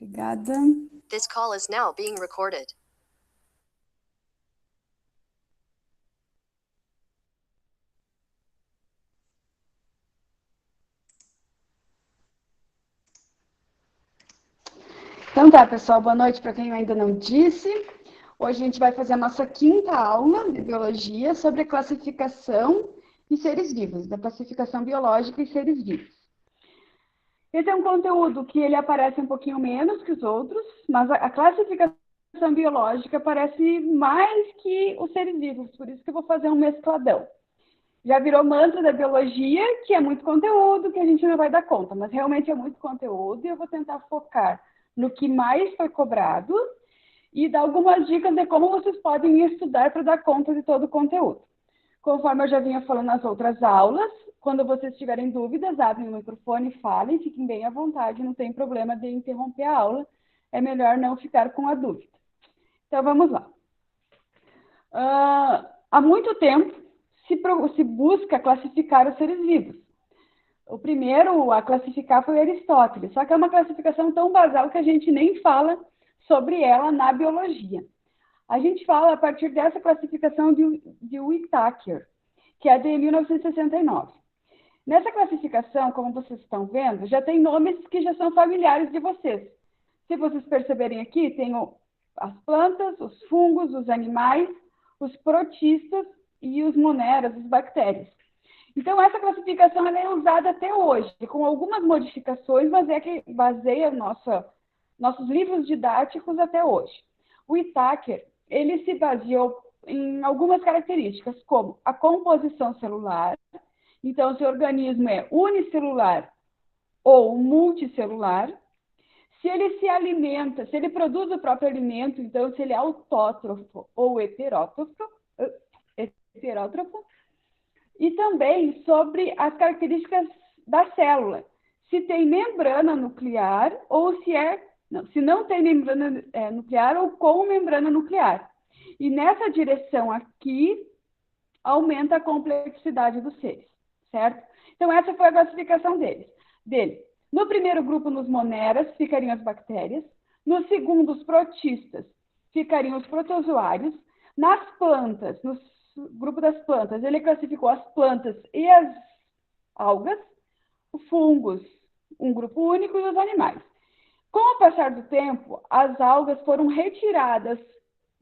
Obrigada. This call is now being recorded. Então tá, pessoal, boa noite para quem ainda não disse. Hoje a gente vai fazer a nossa quinta aula de biologia sobre a classificação de seres vivos, da classificação biológica e seres vivos. Esse é um conteúdo que ele aparece um pouquinho menos que os outros, mas a classificação biológica aparece mais que os seres vivos, por isso que eu vou fazer um mescladão. Já virou mantra da biologia, que é muito conteúdo, que a gente não vai dar conta, mas realmente é muito conteúdo e eu vou tentar focar no que mais foi cobrado e dar algumas dicas de como vocês podem estudar para dar conta de todo o conteúdo. Conforme eu já vinha falando nas outras aulas, quando vocês tiverem dúvidas, abrem o microfone e falem, fiquem bem à vontade, não tem problema de interromper a aula, é melhor não ficar com a dúvida. Então, vamos lá. Há muito tempo se busca classificar os seres vivos. O primeiro a classificar foi Aristóteles, só que é uma classificação tão basal que a gente nem fala sobre ela na biologia. A gente fala a partir dessa classificação de Whittaker, que é de 1969. Nessa classificação, como vocês estão vendo, já tem nomes que já são familiares de vocês. Se vocês perceberem aqui, tem as plantas, os fungos, os animais, os protistas e os moneras, as bactérias. Então, essa classificação ela é usada até hoje, com algumas modificações, mas é que baseia nossos livros didáticos até hoje. O Whittaker, ele se baseou em algumas características, como a composição celular. Então, se o organismo é unicelular ou multicelular, se ele se alimenta, se ele produz o próprio alimento, então se ele é autótrofo ou heterótrofo, e também sobre as características da célula, se tem membrana nuclear ou se não tem membrana nuclear ou com membrana nuclear. E nessa direção aqui, aumenta a complexidade dos seres, certo? Então, essa foi a classificação dele. No primeiro grupo, nos moneras, ficariam as bactérias. No segundo, os protistas, ficariam os protozoários. Nas plantas, no grupo das plantas, ele classificou as plantas e as algas, os fungos, um grupo único, e os animais. Com o passar do tempo, as algas foram retiradas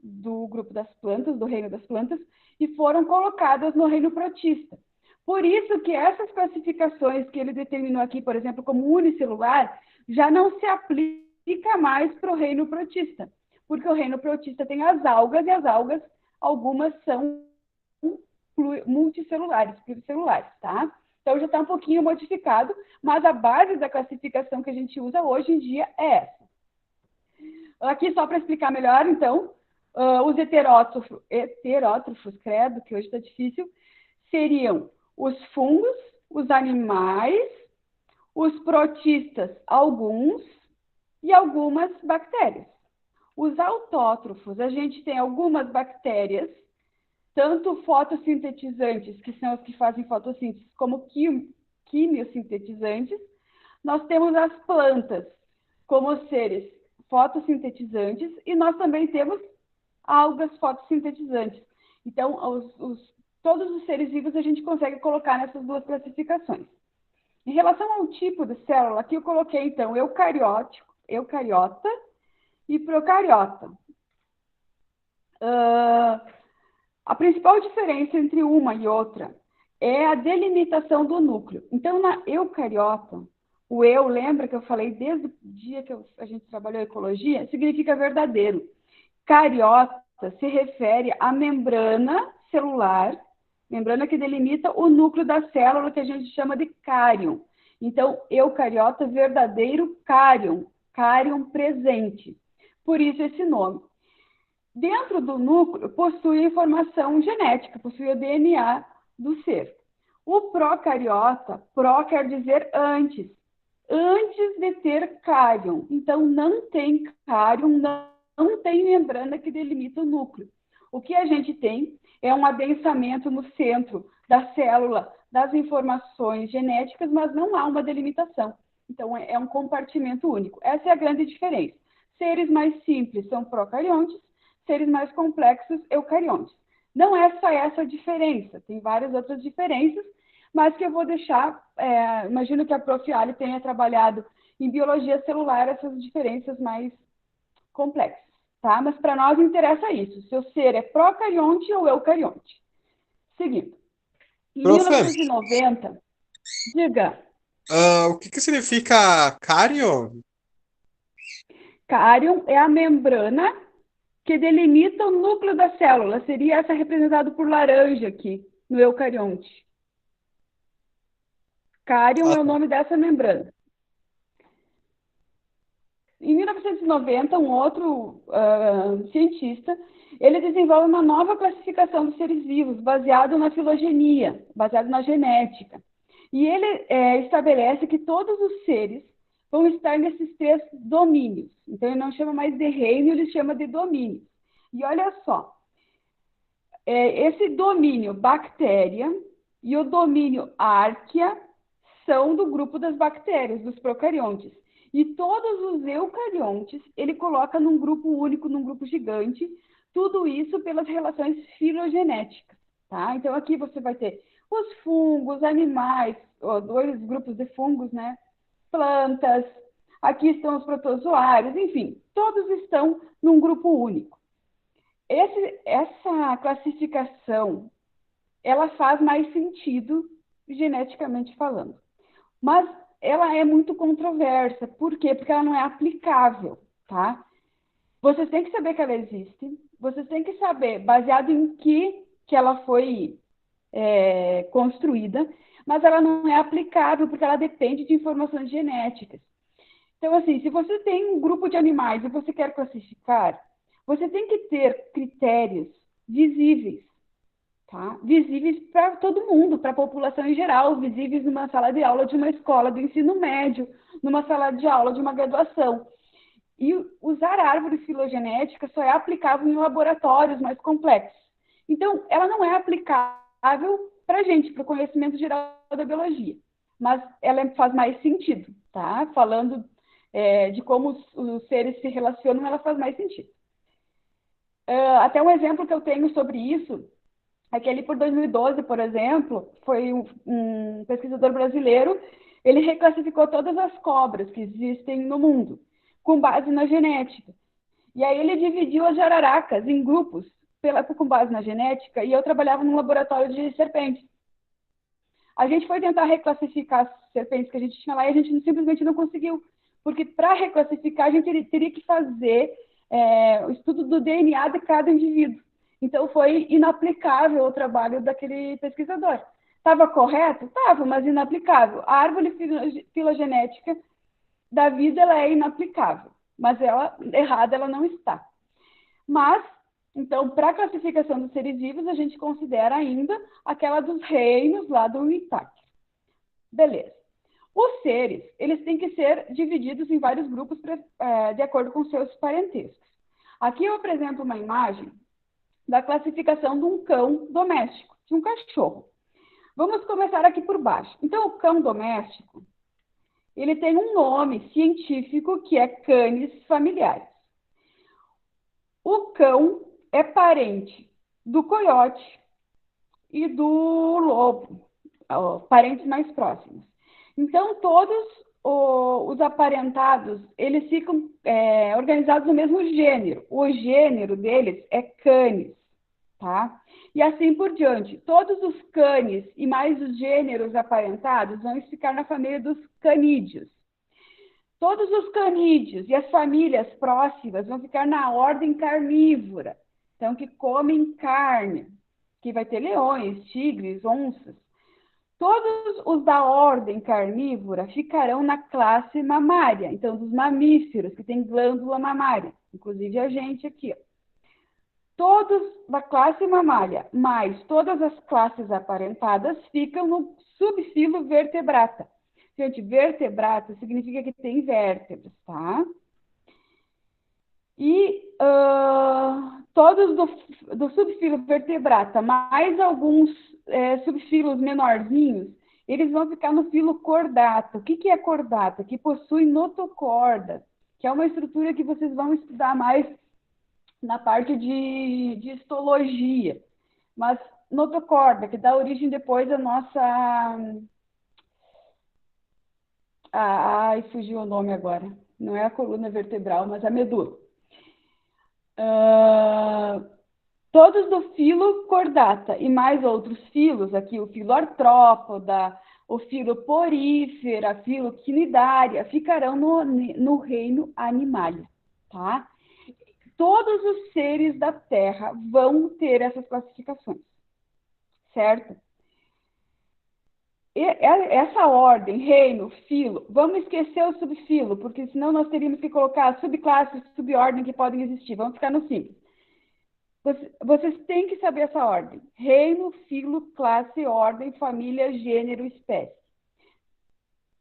do grupo das plantas, do reino das plantas, e foram colocadas no reino protista. Por isso que essas classificações que ele determinou aqui, por exemplo, como unicelular, já não se aplica mais para o reino protista, porque o reino protista tem as algas, e as algas, algumas são multicelulares, pluricelulares, tá? Então, já está um pouquinho modificado, mas a base da classificação que a gente usa hoje em dia é essa. Aqui, só para explicar melhor, então, os heterótrofos, credo, que hoje está difícil, seriam os fungos, os animais, os protistas, alguns, e algumas bactérias. Os autótrofos, a gente tem algumas bactérias, tanto fotossintetizantes, que são as que fazem fotossíntese, como quimiosintetizantes. Nós temos as plantas como seres fotossintetizantes e nós também temos algas fotossintetizantes. Então, todos os seres vivos a gente consegue colocar nessas duas classificações. Em relação ao tipo de célula, aqui eu coloquei, então, eucariota e procariota. A principal diferença entre uma e outra é a delimitação do núcleo. Então, na eucariota, o eu, lembra que eu falei desde o dia que a gente trabalhou ecologia, significa verdadeiro. Cariota se refere à membrana celular, membrana que delimita o núcleo da célula, que a gente chama de cárion. Então, eucariota, verdadeiro cárion, cárion presente. Por isso esse nome. Dentro do núcleo, possui informação genética, possui o DNA do ser. O procariota, pró quer dizer antes de ter cárion. Então, não tem cárion, não tem membrana que delimita o núcleo. O que a gente tem é um adensamento no centro da célula das informações genéticas, mas não há uma delimitação. Então, é um compartimento único. Essa é a grande diferença. Seres mais simples são procariontes, seres mais complexos, eucariontes. Não é só essa a diferença, tem várias outras diferenças, mas que eu vou deixar, imagino que a Prof. Ali tenha trabalhado em biologia celular essas diferenças mais complexas, tá? Mas para nós interessa isso, se o ser é procarionte ou eucarionte. Seguindo. Em Prof, 1990, diga, o que significa cárion? cárion é a membrana que delimita o núcleo da célula. Seria essa representada por laranja aqui, no eucarionte. Cárion Ah, é o tá. nome dessa membrana. Em 1990, um outro cientista, ele desenvolve uma nova classificação dos seres vivos, baseado na filogenia, baseado na genética. E ele estabelece que todos os seres vão estar nesses 3 domínios. Então, ele não chama mais de reino, ele chama de domínio. E olha só, esse domínio bactéria e o domínio árquea são do grupo das bactérias, dos procariontes. E todos os eucariontes, ele coloca num grupo único, num grupo gigante, tudo isso pelas relações filogenéticas, tá? Então, aqui você vai ter os fungos, animais, 2 grupos de fungos, né? Plantas, aqui estão os protozoários, enfim, todos estão num grupo único. Essa classificação, ela faz mais sentido geneticamente falando. Mas ela é muito controversa. Por quê? Porque ela não é aplicável, tá? Vocês têm que saber que ela existe, vocês têm que saber baseado em que ela foi construída, mas ela não é aplicável porque ela depende de informações genéticas. Então, assim, se você tem um grupo de animais e você quer classificar, você tem que ter critérios visíveis, tá? Visíveis para todo mundo, para a população em geral, visíveis numa sala de aula de uma escola do ensino médio, numa sala de aula de uma graduação. E usar árvores filogenéticas só é aplicável em laboratórios mais complexos. Então, ela não é aplicável para a gente, para o conhecimento geral da biologia, mas ela faz mais sentido, tá? Falando de como os seres se relacionam, ela faz mais sentido. Até um exemplo que eu tenho sobre isso é que ali por 2012, por exemplo, foi um pesquisador brasileiro, ele reclassificou todas as cobras que existem no mundo, com base na genética. E aí ele dividiu as jararacas em grupos com base na genética, e eu trabalhava num laboratório de serpentes. A gente foi tentar reclassificar as serpentes que a gente tinha lá e a gente simplesmente não conseguiu, porque para reclassificar a gente teria que fazer o estudo do DNA de cada indivíduo. Então, foi inaplicável o trabalho daquele pesquisador. Estava correto? Estava, mas inaplicável. A árvore filogenética da vida ela é inaplicável, mas ela errada ela não está. Mas, então, para a classificação dos seres vivos, a gente considera ainda aquela dos reinos lá do ITAC. Beleza. Os seres, eles têm que ser divididos em vários grupos de acordo com seus parentescos. Aqui eu apresento uma imagem da classificação de um cão doméstico, de um cachorro. Vamos começar aqui por baixo. Então, o cão doméstico, ele tem um nome científico que é Canis familiaris. O cão é parente do coiote e do lobo, parentes mais próximos. Então, todos os aparentados, eles ficam organizados no mesmo gênero. O gênero deles é Canis, tá? E assim por diante. Todos os canis e mais os gêneros aparentados vão ficar na família dos canídeos. Todos os canídeos e as famílias próximas vão ficar na ordem carnívora. Então, que comem carne, que vai ter leões, tigres, onças. Todos os da ordem carnívora ficarão na classe mamária, então dos mamíferos, que tem glândula mamária, inclusive a gente aqui. Todos da classe mamária, mais todas as classes aparentadas, ficam no subfilo vertebrata. Gente, vertebrata significa que tem vértebras, tá? E todos do subfilo vertebrata, mais alguns subfilos menorzinhos, eles vão ficar no filo cordata. O que é cordata? Que possui notocordas, que é uma estrutura que vocês vão estudar mais na parte de histologia. Mas notocorda, que dá origem depois à nossa... Ai, fugiu o nome agora. Não é a coluna vertebral, mas a medula. Todos do filo cordata e mais outros filos, aqui o filo artrópoda, o filo porífera, a filo quinidária, ficarão no reino animalia, tá? Todos os seres da Terra vão ter essas classificações, certo? Essa ordem, reino, filo, vamos esquecer o subfilo, porque senão nós teríamos que colocar subclasses, subordem que podem existir, vamos ficar no simples. Vocês têm que saber essa ordem: reino, filo, classe, ordem, família, gênero, espécie.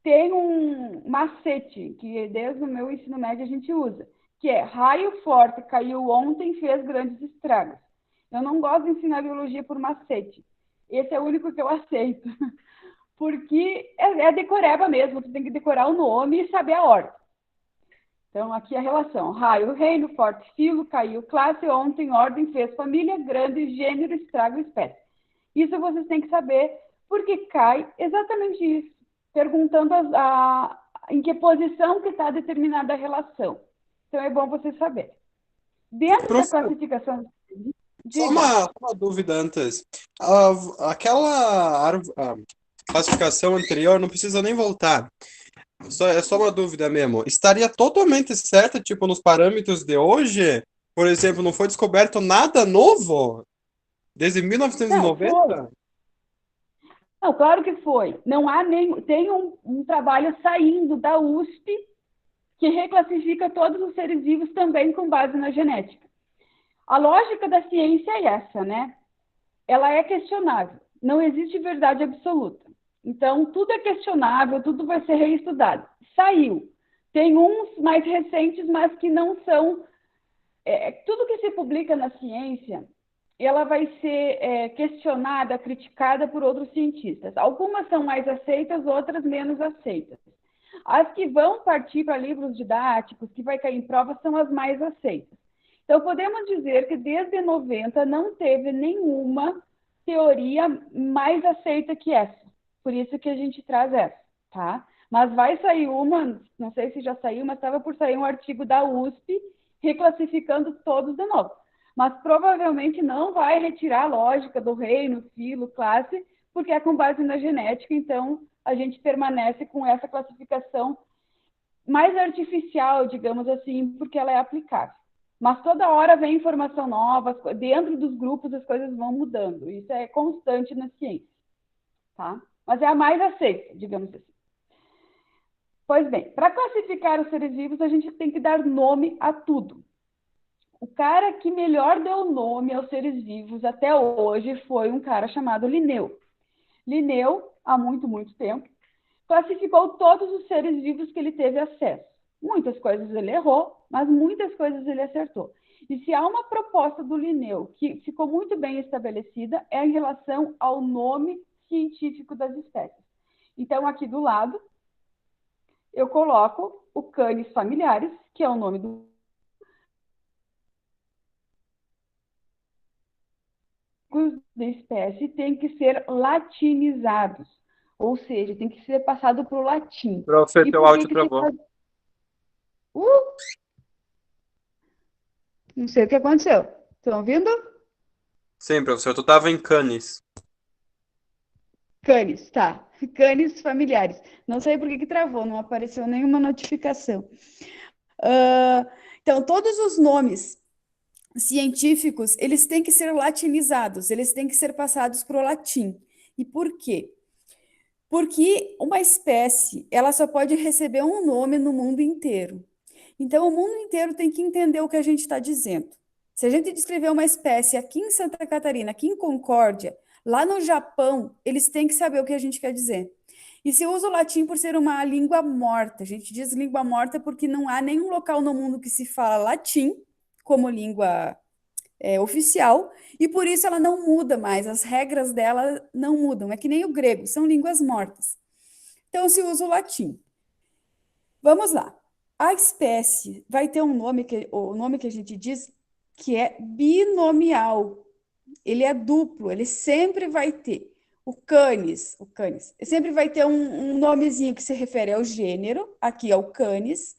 Tem um macete que desde o meu ensino médio a gente usa, que é raio forte, caiu ontem, fez grandes estragos. Eu não gosto de ensinar biologia por macete. Esse é o único que eu aceito. Porque é decoreba mesmo, você tem que decorar o nome e saber a ordem. Então, aqui a relação: raio, reino, forte, filo, caiu, classe, ontem, ordem, fez, família, grande, gênero, estrago, espécie. Isso vocês têm que saber, porque cai exatamente isso, perguntando em que posição que está determinada a relação. Então, é bom vocês saberem. Dentro da classificação... Só uma dúvida antes. Aquela classificação anterior não precisa nem voltar. É só uma dúvida mesmo. Estaria totalmente certa, tipo, nos parâmetros de hoje? Por exemplo, não foi descoberto nada novo desde 1990? Não, claro que foi. Não há nem... Tem um trabalho saindo da USP que reclassifica todos os seres vivos também com base na genética. A lógica da ciência é essa, né? Ela é questionável. Não existe verdade absoluta. Então, tudo é questionável, tudo vai ser reestudado. Saiu. Tem uns mais recentes, mas que não são... tudo que se publica na ciência, ela vai ser questionada, criticada por outros cientistas. Algumas são mais aceitas, outras menos aceitas. As que vão partir para livros didáticos, que vai cair em prova, são as mais aceitas. Então, podemos dizer que desde 90 não teve nenhuma teoria mais aceita que essa. Por isso que a gente traz essa, tá? Mas vai sair uma, não sei se já saiu, mas estava por sair um artigo da USP reclassificando todos de novo. Mas provavelmente não vai retirar a lógica do reino, filo, classe, porque é com base na genética, então a gente permanece com essa classificação mais artificial, digamos assim, porque ela é aplicável. Mas toda hora vem informação nova, dentro dos grupos as coisas vão mudando. Isso é constante na ciência, tá? Mas é a mais aceita, digamos assim. Pois bem, para classificar os seres vivos, a gente tem que dar nome a tudo. O cara que melhor deu nome aos seres vivos até hoje foi um cara chamado Linneu. Linneu, há muito, muito tempo, classificou todos os seres vivos que ele teve acesso. Muitas coisas ele errou, mas muitas coisas ele acertou. E se há uma proposta do Linneu que ficou muito bem estabelecida, é em relação ao nome científico das espécies. Então, aqui do lado, eu coloco o Canis familiaris, que é o nome da espécie, tem que ser latinizados, ou seja, tem que ser passado para o latim. Profe, teu áudio travou. Não sei o que aconteceu. Estão ouvindo? Sim, professor, tu estava em Cannes. Canis, tá. Canis familiares. Não sei por que travou, não apareceu nenhuma notificação. Então, todos os nomes científicos, eles têm que ser latinizados, eles têm que ser passados para o latim. E por quê? Porque uma espécie, ela só pode receber um nome no mundo inteiro. Então, o mundo inteiro tem que entender o que a gente está dizendo. Se a gente descrever uma espécie aqui em Santa Catarina, aqui em Concórdia, lá no Japão, eles têm que saber o que a gente quer dizer. E se usa o latim por ser uma língua morta. A gente diz língua morta porque não há nenhum local no mundo que se fala latim como língua oficial, e por isso ela não muda mais, as regras dela não mudam, é que nem o grego, são línguas mortas. Então se usa o latim. Vamos lá. A espécie vai ter um nome o nome que a gente diz que é binomial. Ele é duplo, ele sempre vai ter. O canis, sempre vai ter um nomezinho que se refere ao gênero, aqui é o canis,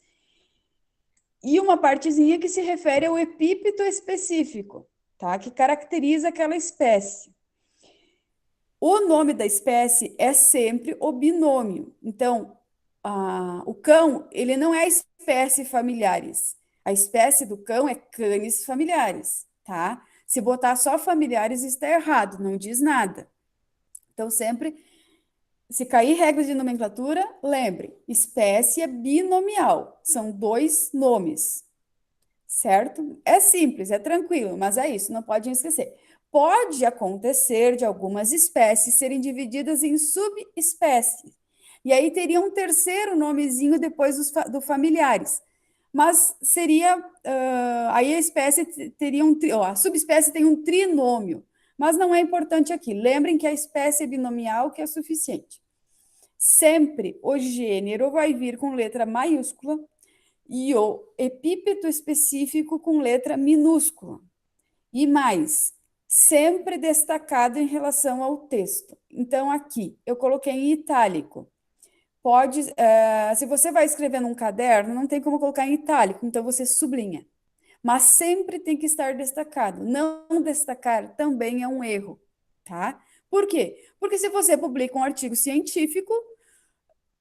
e uma partezinha que se refere ao epípeto específico, tá? Que caracteriza aquela espécie. O nome da espécie é sempre o binômio. Então, o cão, ele não é espécie familiares. A espécie do cão é canis familiares, tá? Se botar só familiares, está errado, não diz nada. Então, sempre, se cair regra de nomenclatura, lembre, espécie é binomial, são 2 nomes, certo? É simples, é tranquilo, mas é isso, não pode esquecer. Pode acontecer de algumas espécies serem divididas em subespécies, e aí teria um terceiro nomezinho depois do familiares, mas seria, aí a espécie teria a subespécie tem um trinômio, mas não é importante aqui. Lembrem que a espécie é binomial, que é suficiente. Sempre o gênero vai vir com letra maiúscula e o epípeto específico com letra minúscula. E mais, sempre destacado em relação ao texto. Então, aqui, eu coloquei em itálico. Pode, se você vai escrever num caderno, não tem como colocar em itálico, então você sublinha. Mas sempre tem que estar destacado. Não destacar também é um erro, tá? Por quê? Porque se você publica um artigo científico,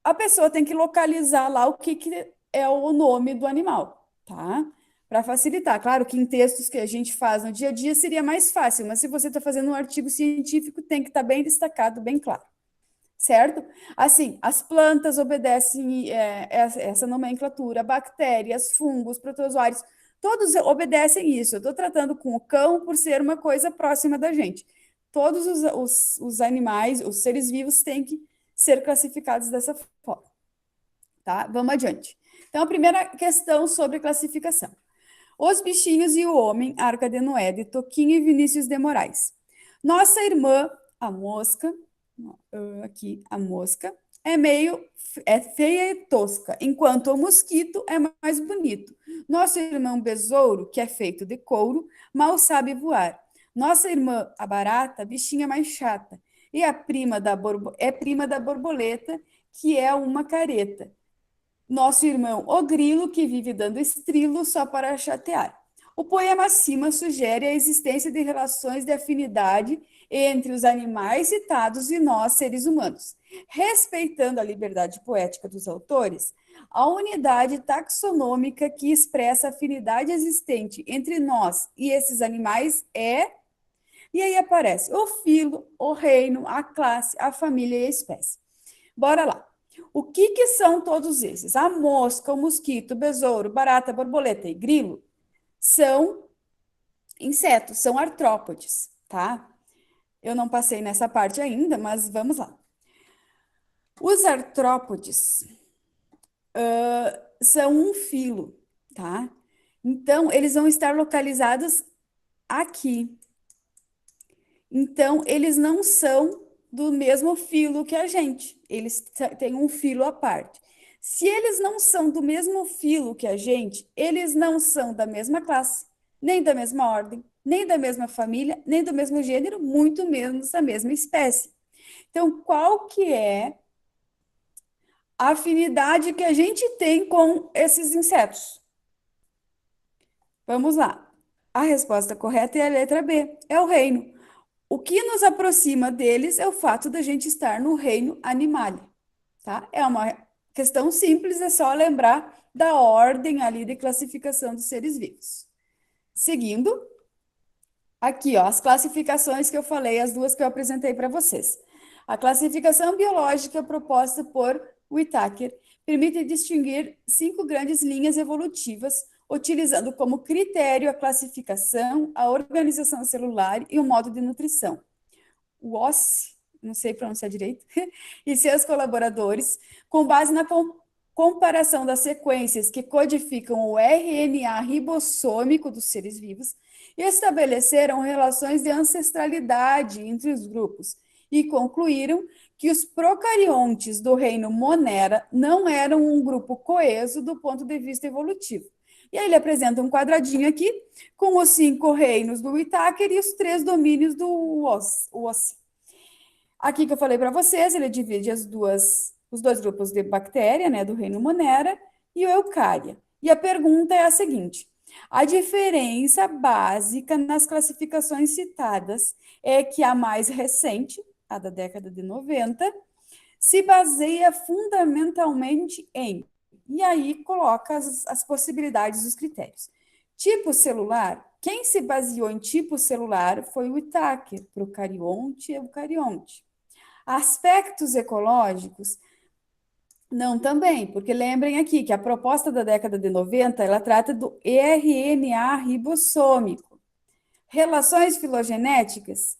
a pessoa tem que localizar lá o que é o nome do animal, tá? Para facilitar. Claro que em textos que a gente faz no dia a dia seria mais fácil, mas se você está fazendo um artigo científico, tem que estar bem destacado, bem claro. Certo? Assim, as plantas obedecem essa nomenclatura, bactérias, fungos, protozoários, todos obedecem isso. Eu estou tratando com o cão por ser uma coisa próxima da gente. Todos os animais, os seres vivos, têm que ser classificados dessa forma. Tá? Vamos adiante. Então, a primeira questão sobre classificação. Os bichinhos e o homem, Arca de Noé, de Toquinho e Vinícius de Moraes. Nossa irmã, a mosca, aqui a mosca, é feia e tosca, enquanto o mosquito é mais bonito. Nosso irmão besouro, que é feito de couro, mal sabe voar. Nossa irmã, a barata, bichinha mais chata, e a prima é prima da borboleta, que é uma careta. Nosso irmão, o grilo, que vive dando estrilo só para chatear. O poema acima sugere a existência de relações de afinidade entre os animais citados e nós, seres humanos. Respeitando a liberdade poética dos autores, a unidade taxonômica que expressa a afinidade existente entre nós e esses animais é... E aí aparece o filo, o reino, a classe, a família e a espécie. Bora lá. O que são todos esses? A mosca, o mosquito, o besouro, barata, borboleta e grilo são insetos, são artrópodes, tá? Eu não passei nessa parte ainda, mas vamos lá. Os artrópodes são um filo, tá? Então, eles vão estar localizados aqui. Então, eles não são do mesmo filo que a gente. Eles têm um filo à parte. Se eles não são do mesmo filo que a gente, eles não são da mesma classe, nem da mesma ordem, nem da mesma família, nem do mesmo gênero, muito menos da mesma espécie. Então, qual que é a afinidade que a gente tem com esses insetos? Vamos lá. A resposta correta é a letra B, é o reino. O que nos aproxima deles é o fato da gente estar no reino animal, tá? É uma questão simples, é só lembrar da ordem ali de classificação dos seres vivos. Seguindo, aqui, ó, as classificações que eu falei, as duas que eu apresentei para vocês. A classificação biológica proposta por Whittaker permite distinguir 5 grandes linhas evolutivas, utilizando como critério a classificação, a organização celular e o modo de nutrição. O Ossi, não sei pronunciar direito, e seus colaboradores, com base na comparação das sequências que codificam o RNA ribossômico dos seres vivos e estabeleceram relações de ancestralidade entre os grupos e concluíram que os procariontes do reino Monera não eram um grupo coeso do ponto de vista evolutivo. E aí ele apresenta um quadradinho aqui com os 5 reinos do Whittaker e os 3 domínios do Ossi. Aqui que eu falei para vocês, ele divide os dois grupos de bactéria, né, do reino Monera e o Eucária. E a pergunta é a seguinte: a diferença básica nas classificações citadas é que a mais recente, a da década de 90, se baseia fundamentalmente em... E aí coloca as possibilidades dos critérios. Tipo celular, quem se baseou em tipo celular foi o Whittaker, procarionte e eucarionte. Aspectos ecológicos, não também, porque lembrem aqui que a proposta da década de 90, ela trata do RNA ribossômico. Relações filogenéticas,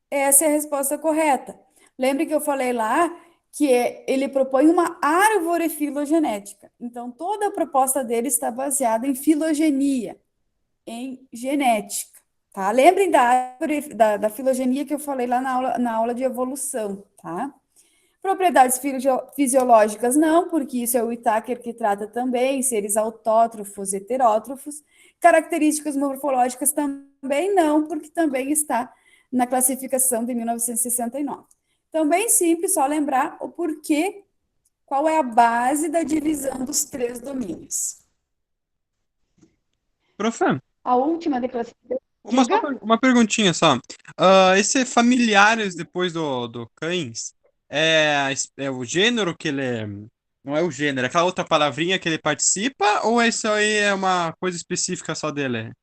essa é a resposta correta. Lembre que eu falei lá que ele propõe uma árvore filogenética. Então, toda a proposta dele está baseada em filogenia, em genética. Tá? Lembrem da árvore, da filogenia que eu falei lá na aula de evolução. Tá? Propriedades fisiológicas não, porque isso é o Whittaker que trata também, seres autótrofos, heterótrofos. Características morfológicas também não, porque também está na classificação de 1969. Então, bem simples, só lembrar o porquê, qual é a base da divisão dos 3 domínios. Prof, A última de classificação. uma perguntinha só. Esse familiares depois do cães, é o gênero que ele é... Não é o gênero, é aquela outra palavrinha que ele participa, ou isso aí é uma coisa específica só dele?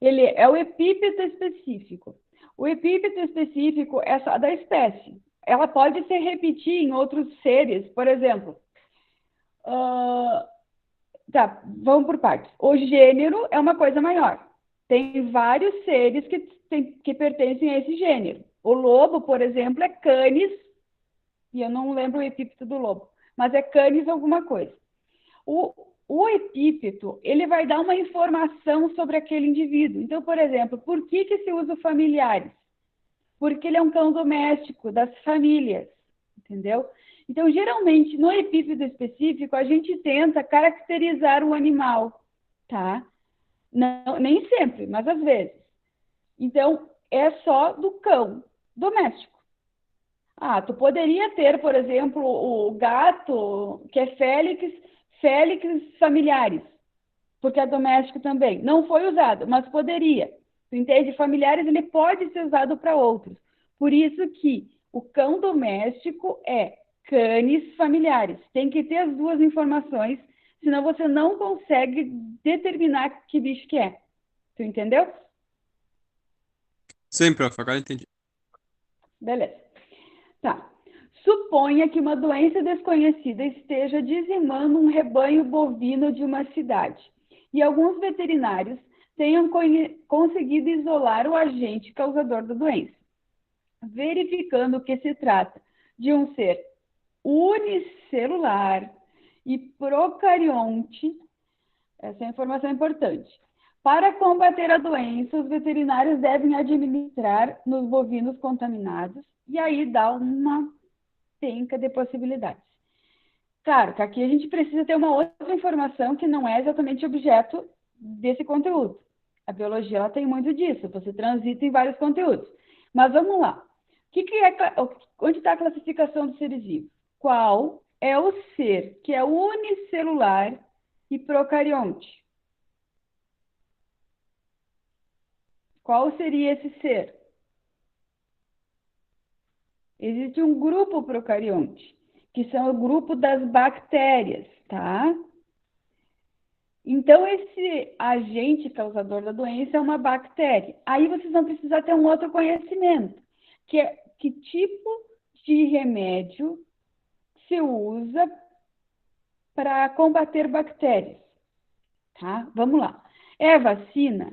Ele é o epíteto específico. O epíteto específico é só da espécie. Ela pode se repetir em outros seres, por exemplo. Tá, vamos por partes. O gênero é uma coisa maior. Tem vários seres que pertencem a esse gênero. O lobo, por exemplo, é Canis, e eu não lembro o epíteto do lobo, mas é Canis alguma coisa. O epíteto, ele vai dar uma informação sobre aquele indivíduo. Então, por exemplo, por que se usa familiares? Porque ele é um cão doméstico das famílias, entendeu? Então, geralmente, no epíteto específico, a gente tenta caracterizar o animal, tá? Não, nem sempre, mas às vezes. Então, é só do cão doméstico. Tu poderia ter, por exemplo, o gato, que é Félix familiares, porque é doméstico também. Não foi usado, mas poderia. Tu entende? Familiares, ele pode ser usado para outros. Por isso que o cão doméstico é Canis familiares. Tem que ter as duas informações, senão você não consegue determinar que bicho que é. Tu entendeu? Sim, prof, agora entendi. Beleza. Tá. Suponha que uma doença desconhecida esteja dizimando um rebanho bovino de uma cidade e alguns veterinários tenham conseguido isolar o agente causador da doença, verificando que se trata de um ser unicelular e procarionte. Essa é a informação importante. Para combater a doença, os veterinários devem administrar nos bovinos contaminados e aí dá uma penca de possibilidades. Claro que aqui a gente precisa ter uma outra informação que não é exatamente objeto desse conteúdo. A biologia ela tem muito disso, você transita em vários conteúdos. Mas vamos lá. Onde está a classificação dos seres vivos? Qual é o ser que é unicelular e procarionte? Qual seria esse ser? Existe um grupo procarionte, que são o grupo das bactérias, tá? Então, esse agente causador da doença é uma bactéria. Aí vocês vão precisar ter um outro conhecimento, que é que tipo de remédio se usa para combater bactérias, tá? Vamos lá. É vacina?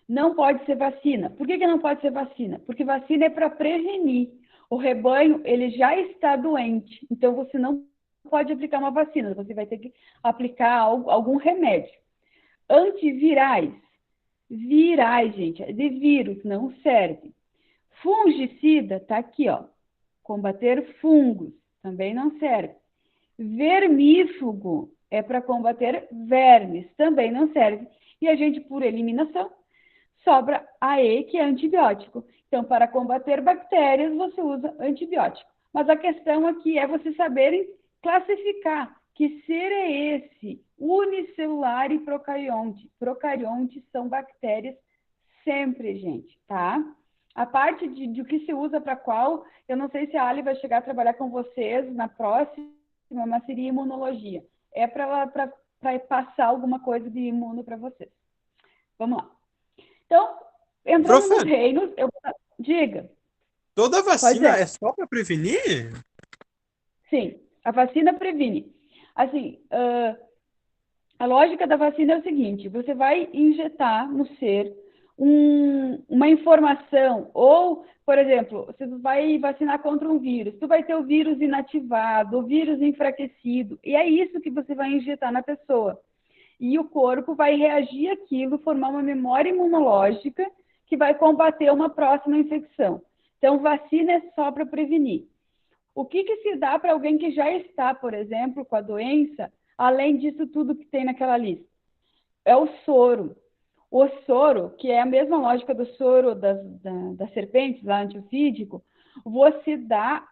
Não pode ser vacina. Por que não pode ser vacina? Porque vacina é para prevenir. O rebanho, ele já está doente, então você não pode aplicar uma vacina, você vai ter que aplicar algum remédio. Antivirais. Virais, gente, de vírus, não serve. Fungicida, tá aqui, ó. Combater fungos, também não serve. Vermífugo é para combater vermes, também não serve. E a gente, por eliminação, sobra a E, que é antibiótico. Então, para combater bactérias, você usa antibiótico. Mas a questão aqui é vocês saberem classificar que ser é esse, unicelular e procarionte. Procariontes são bactérias sempre, gente, tá? A parte de o que se usa para qual, eu não sei se a Ali vai chegar a trabalhar com vocês na próxima, mas seria imunologia. É para passar alguma coisa de imuno para vocês. Vamos lá. Então, entrando nos reinos, diga. Toda vacina é só para prevenir? Sim, a vacina previne. Assim, a lógica da vacina é o seguinte: você vai injetar no ser uma informação, ou, por exemplo, você vai vacinar contra um vírus, tu vai ter o vírus inativado, o vírus enfraquecido, e é isso que você vai injetar na pessoa. E o corpo vai reagir àquilo, formar uma memória imunológica que vai combater uma próxima infecção. Então, vacina é só para prevenir. O que se dá para alguém que já está, por exemplo, com a doença, além disso tudo que tem naquela lista? É o soro. O soro, que é a mesma lógica do soro das serpentes, lá, antiofídico, você dá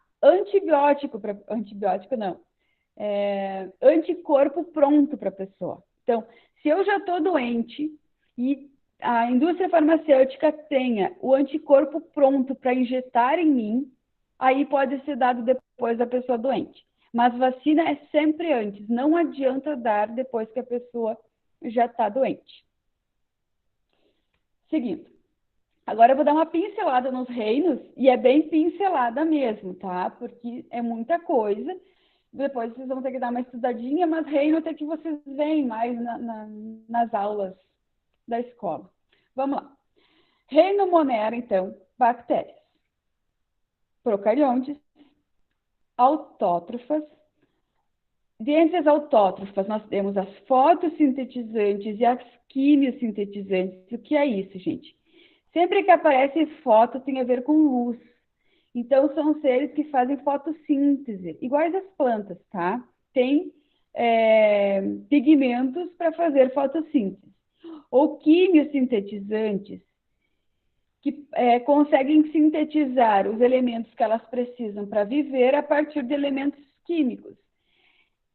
anticorpo pronto para a pessoa. Então, se eu já estou doente e a indústria farmacêutica tenha o anticorpo pronto para injetar em mim, aí pode ser dado depois da pessoa doente. Mas vacina é sempre antes, não adianta dar depois que a pessoa já está doente. Seguindo. Agora eu vou dar uma pincelada nos reinos, e é bem pincelada mesmo, tá? Porque é muita coisa. Depois vocês vão ter que dar uma estudadinha, mas reino até que vocês veem mais nas aulas da escola. Vamos lá. Reino Monera, então, bactérias. Procariontes, autótrofas. Dentre as autótrofas, nós temos as fotossintetizantes e as quimiosintetizantes. O que é isso, gente? Sempre que aparece foto, tem a ver com luz. Então, são seres que fazem fotossíntese, iguais às plantas, tá? Tem pigmentos para fazer fotossíntese. Ou quimiosintetizantes, que conseguem sintetizar os elementos que elas precisam para viver a partir de elementos químicos.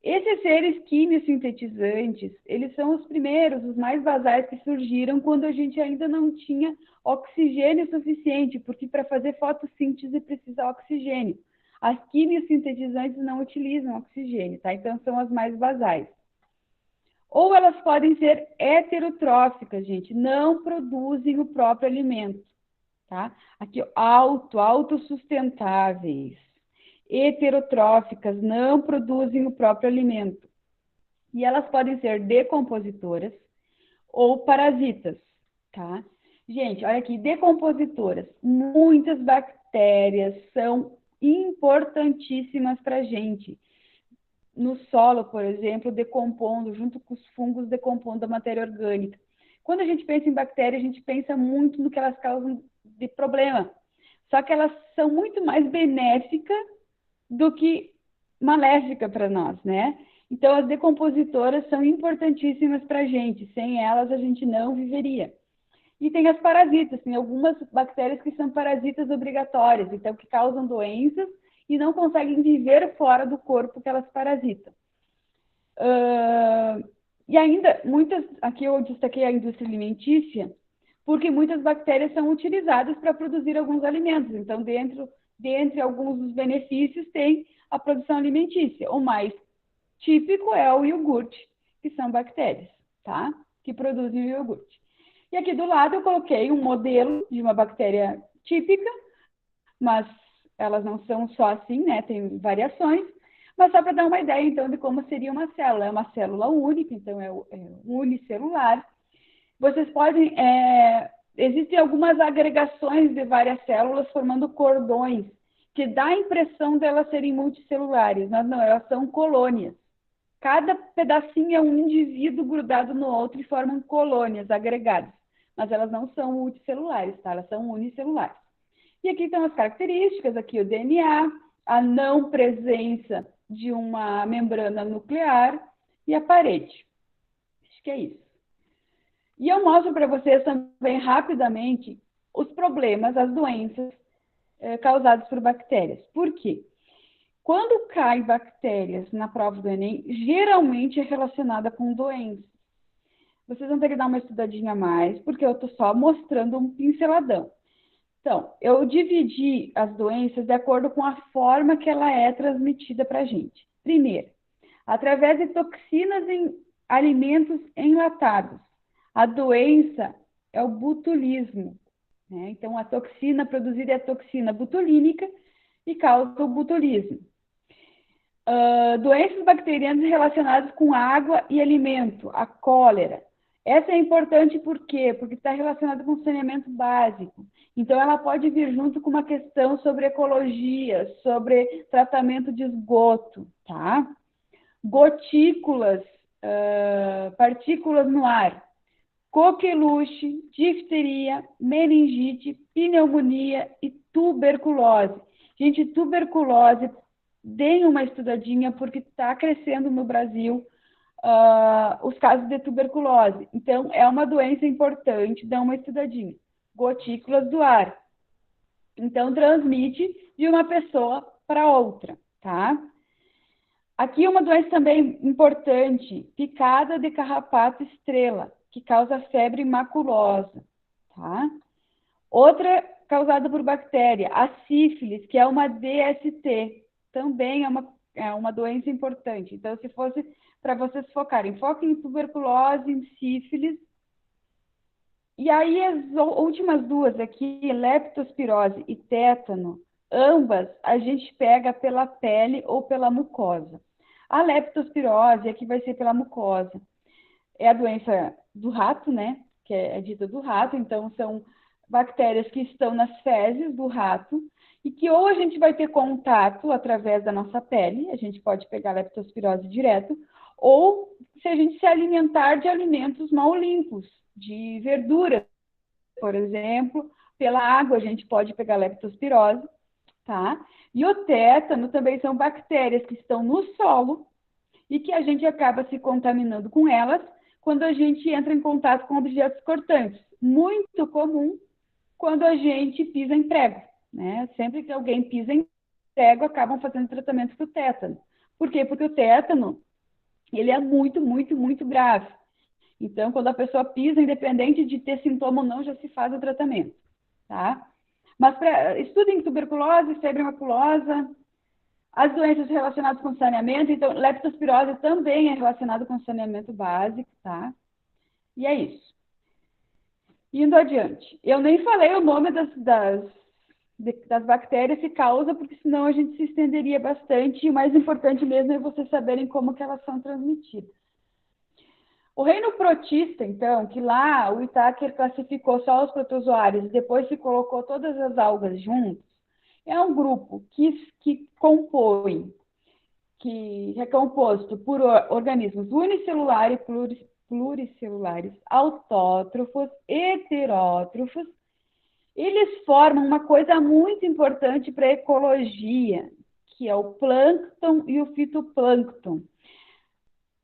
Esses seres quimiosintetizantes, eles são os primeiros, os mais basais que surgiram quando a gente ainda não tinha oxigênio suficiente, porque para fazer fotossíntese precisa oxigênio. As quimiosintetizantes não utilizam oxigênio, tá? Então são as mais basais. Ou elas podem ser heterotróficas, gente, não produzem o próprio alimento, tá? Aqui, autossustentáveis. Heterotróficas, não produzem o próprio alimento. E elas podem ser decompositoras ou parasitas, tá? Gente, olha aqui, decompositoras. Muitas bactérias são importantíssimas para a gente. No solo, por exemplo, decompondo, junto com os fungos, decompondo a matéria orgânica. Quando a gente pensa em bactérias, a gente pensa muito no que elas causam de problema. Só que elas são muito mais benéficas do que maléfica para nós, né? Então, as decompositoras são importantíssimas para a gente. Sem elas, a gente não viveria. E tem as parasitas. Tem algumas bactérias que são parasitas obrigatórias, então, que causam doenças e não conseguem viver fora do corpo que elas parasitam. E ainda, aqui eu destaquei a indústria alimentícia, porque muitas bactérias são utilizadas para produzir alguns alimentos. Então, dentre alguns dos benefícios, tem a produção alimentícia. O mais típico é o iogurte, que são bactérias, tá? Que produzem o iogurte. E aqui do lado eu coloquei um modelo de uma bactéria típica, mas elas não são só assim, né? Tem variações, mas só para dar uma ideia, então, de como seria uma célula. É uma célula única, então é unicelular. Vocês podem... Existem algumas agregações de várias células formando cordões. que dá a impressão delas serem multicelulares, mas não, elas são colônias. Cada pedacinho é um indivíduo grudado no outro e formam colônias agregadas, mas elas não são multicelulares, tá? Elas são unicelulares. E aqui estão as características, aqui o DNA, a não presença de uma membrana nuclear e a parede. Acho que é isso. E eu mostro para vocês também rapidamente os problemas, as doenças causadas por bactérias. Por quê? Quando caem bactérias na prova do Enem, geralmente é relacionada com doenças. Vocês vão ter que dar uma estudadinha a mais, porque eu estou só mostrando um pinceladão. Então, eu dividi as doenças de acordo com a forma que ela é transmitida para a gente. Primeiro, através de toxinas em alimentos enlatados. A doença é o botulismo, né? Então, a toxina produzida é a toxina botulínica e causa o botulismo. Doenças bacterianas relacionadas com água e alimento, a cólera. Essa é importante por quê? Porque está relacionada com saneamento básico. Então, ela pode vir junto com uma questão sobre ecologia, sobre tratamento de esgoto, tá? Gotículas, partículas no ar, coqueluche, difteria, meningite, pneumonia e tuberculose. Gente, tuberculose, deem uma estudadinha, porque está crescendo no Brasil os casos de tuberculose. Então, é uma doença importante, dá uma estudadinha. Gotículas do ar. Então, transmite de uma pessoa para outra, tá? Aqui uma doença também importante, picada de carrapato estrela, que causa febre maculosa, tá? Outra causada por bactéria, a sífilis, que é uma DST, também é uma doença importante. Então, se fosse para vocês focarem, foquem em tuberculose, em sífilis. E aí, as últimas duas aqui, leptospirose e tétano, ambas a gente pega pela pele ou pela mucosa. A leptospirose aqui vai ser pela mucosa. É a doença do rato, né? Que é dita do rato, então são bactérias que estão nas fezes do rato e que ou a gente vai ter contato através da nossa pele, a gente pode pegar a leptospirose direto, ou se a gente se alimentar de alimentos mal limpos, de verduras, por exemplo, pela água a gente pode pegar leptospirose, tá? E o tétano também são bactérias que estão no solo e que a gente acaba se contaminando com elas quando a gente entra em contato com objetos cortantes. Muito comum quando a gente pisa em prego, né? Sempre que alguém pisa em prego, acabam fazendo tratamento para o tétano. Por quê? Porque o tétano, ele é muito, muito, muito grave. Então, quando a pessoa pisa, independente de ter sintoma ou não, já se faz o tratamento, tá? Mas estudem tuberculose, febre maculosa, as doenças relacionadas com saneamento. Então, leptospirose também é relacionado com saneamento básico, tá? E é isso. Indo adiante. Eu nem falei o nome das bactérias que causa, porque senão a gente se estenderia bastante, e o mais importante mesmo é vocês saberem como que elas são transmitidas. O reino protista, então, que lá o Whittaker classificou só os protozoários e depois se colocou todas as algas juntos, é um grupo que é composto por organismos unicelulares, pluricelulares, autótrofos, heterótrofos. Eles formam uma coisa muito importante para a ecologia, que é o plâncton e o fitoplâncton.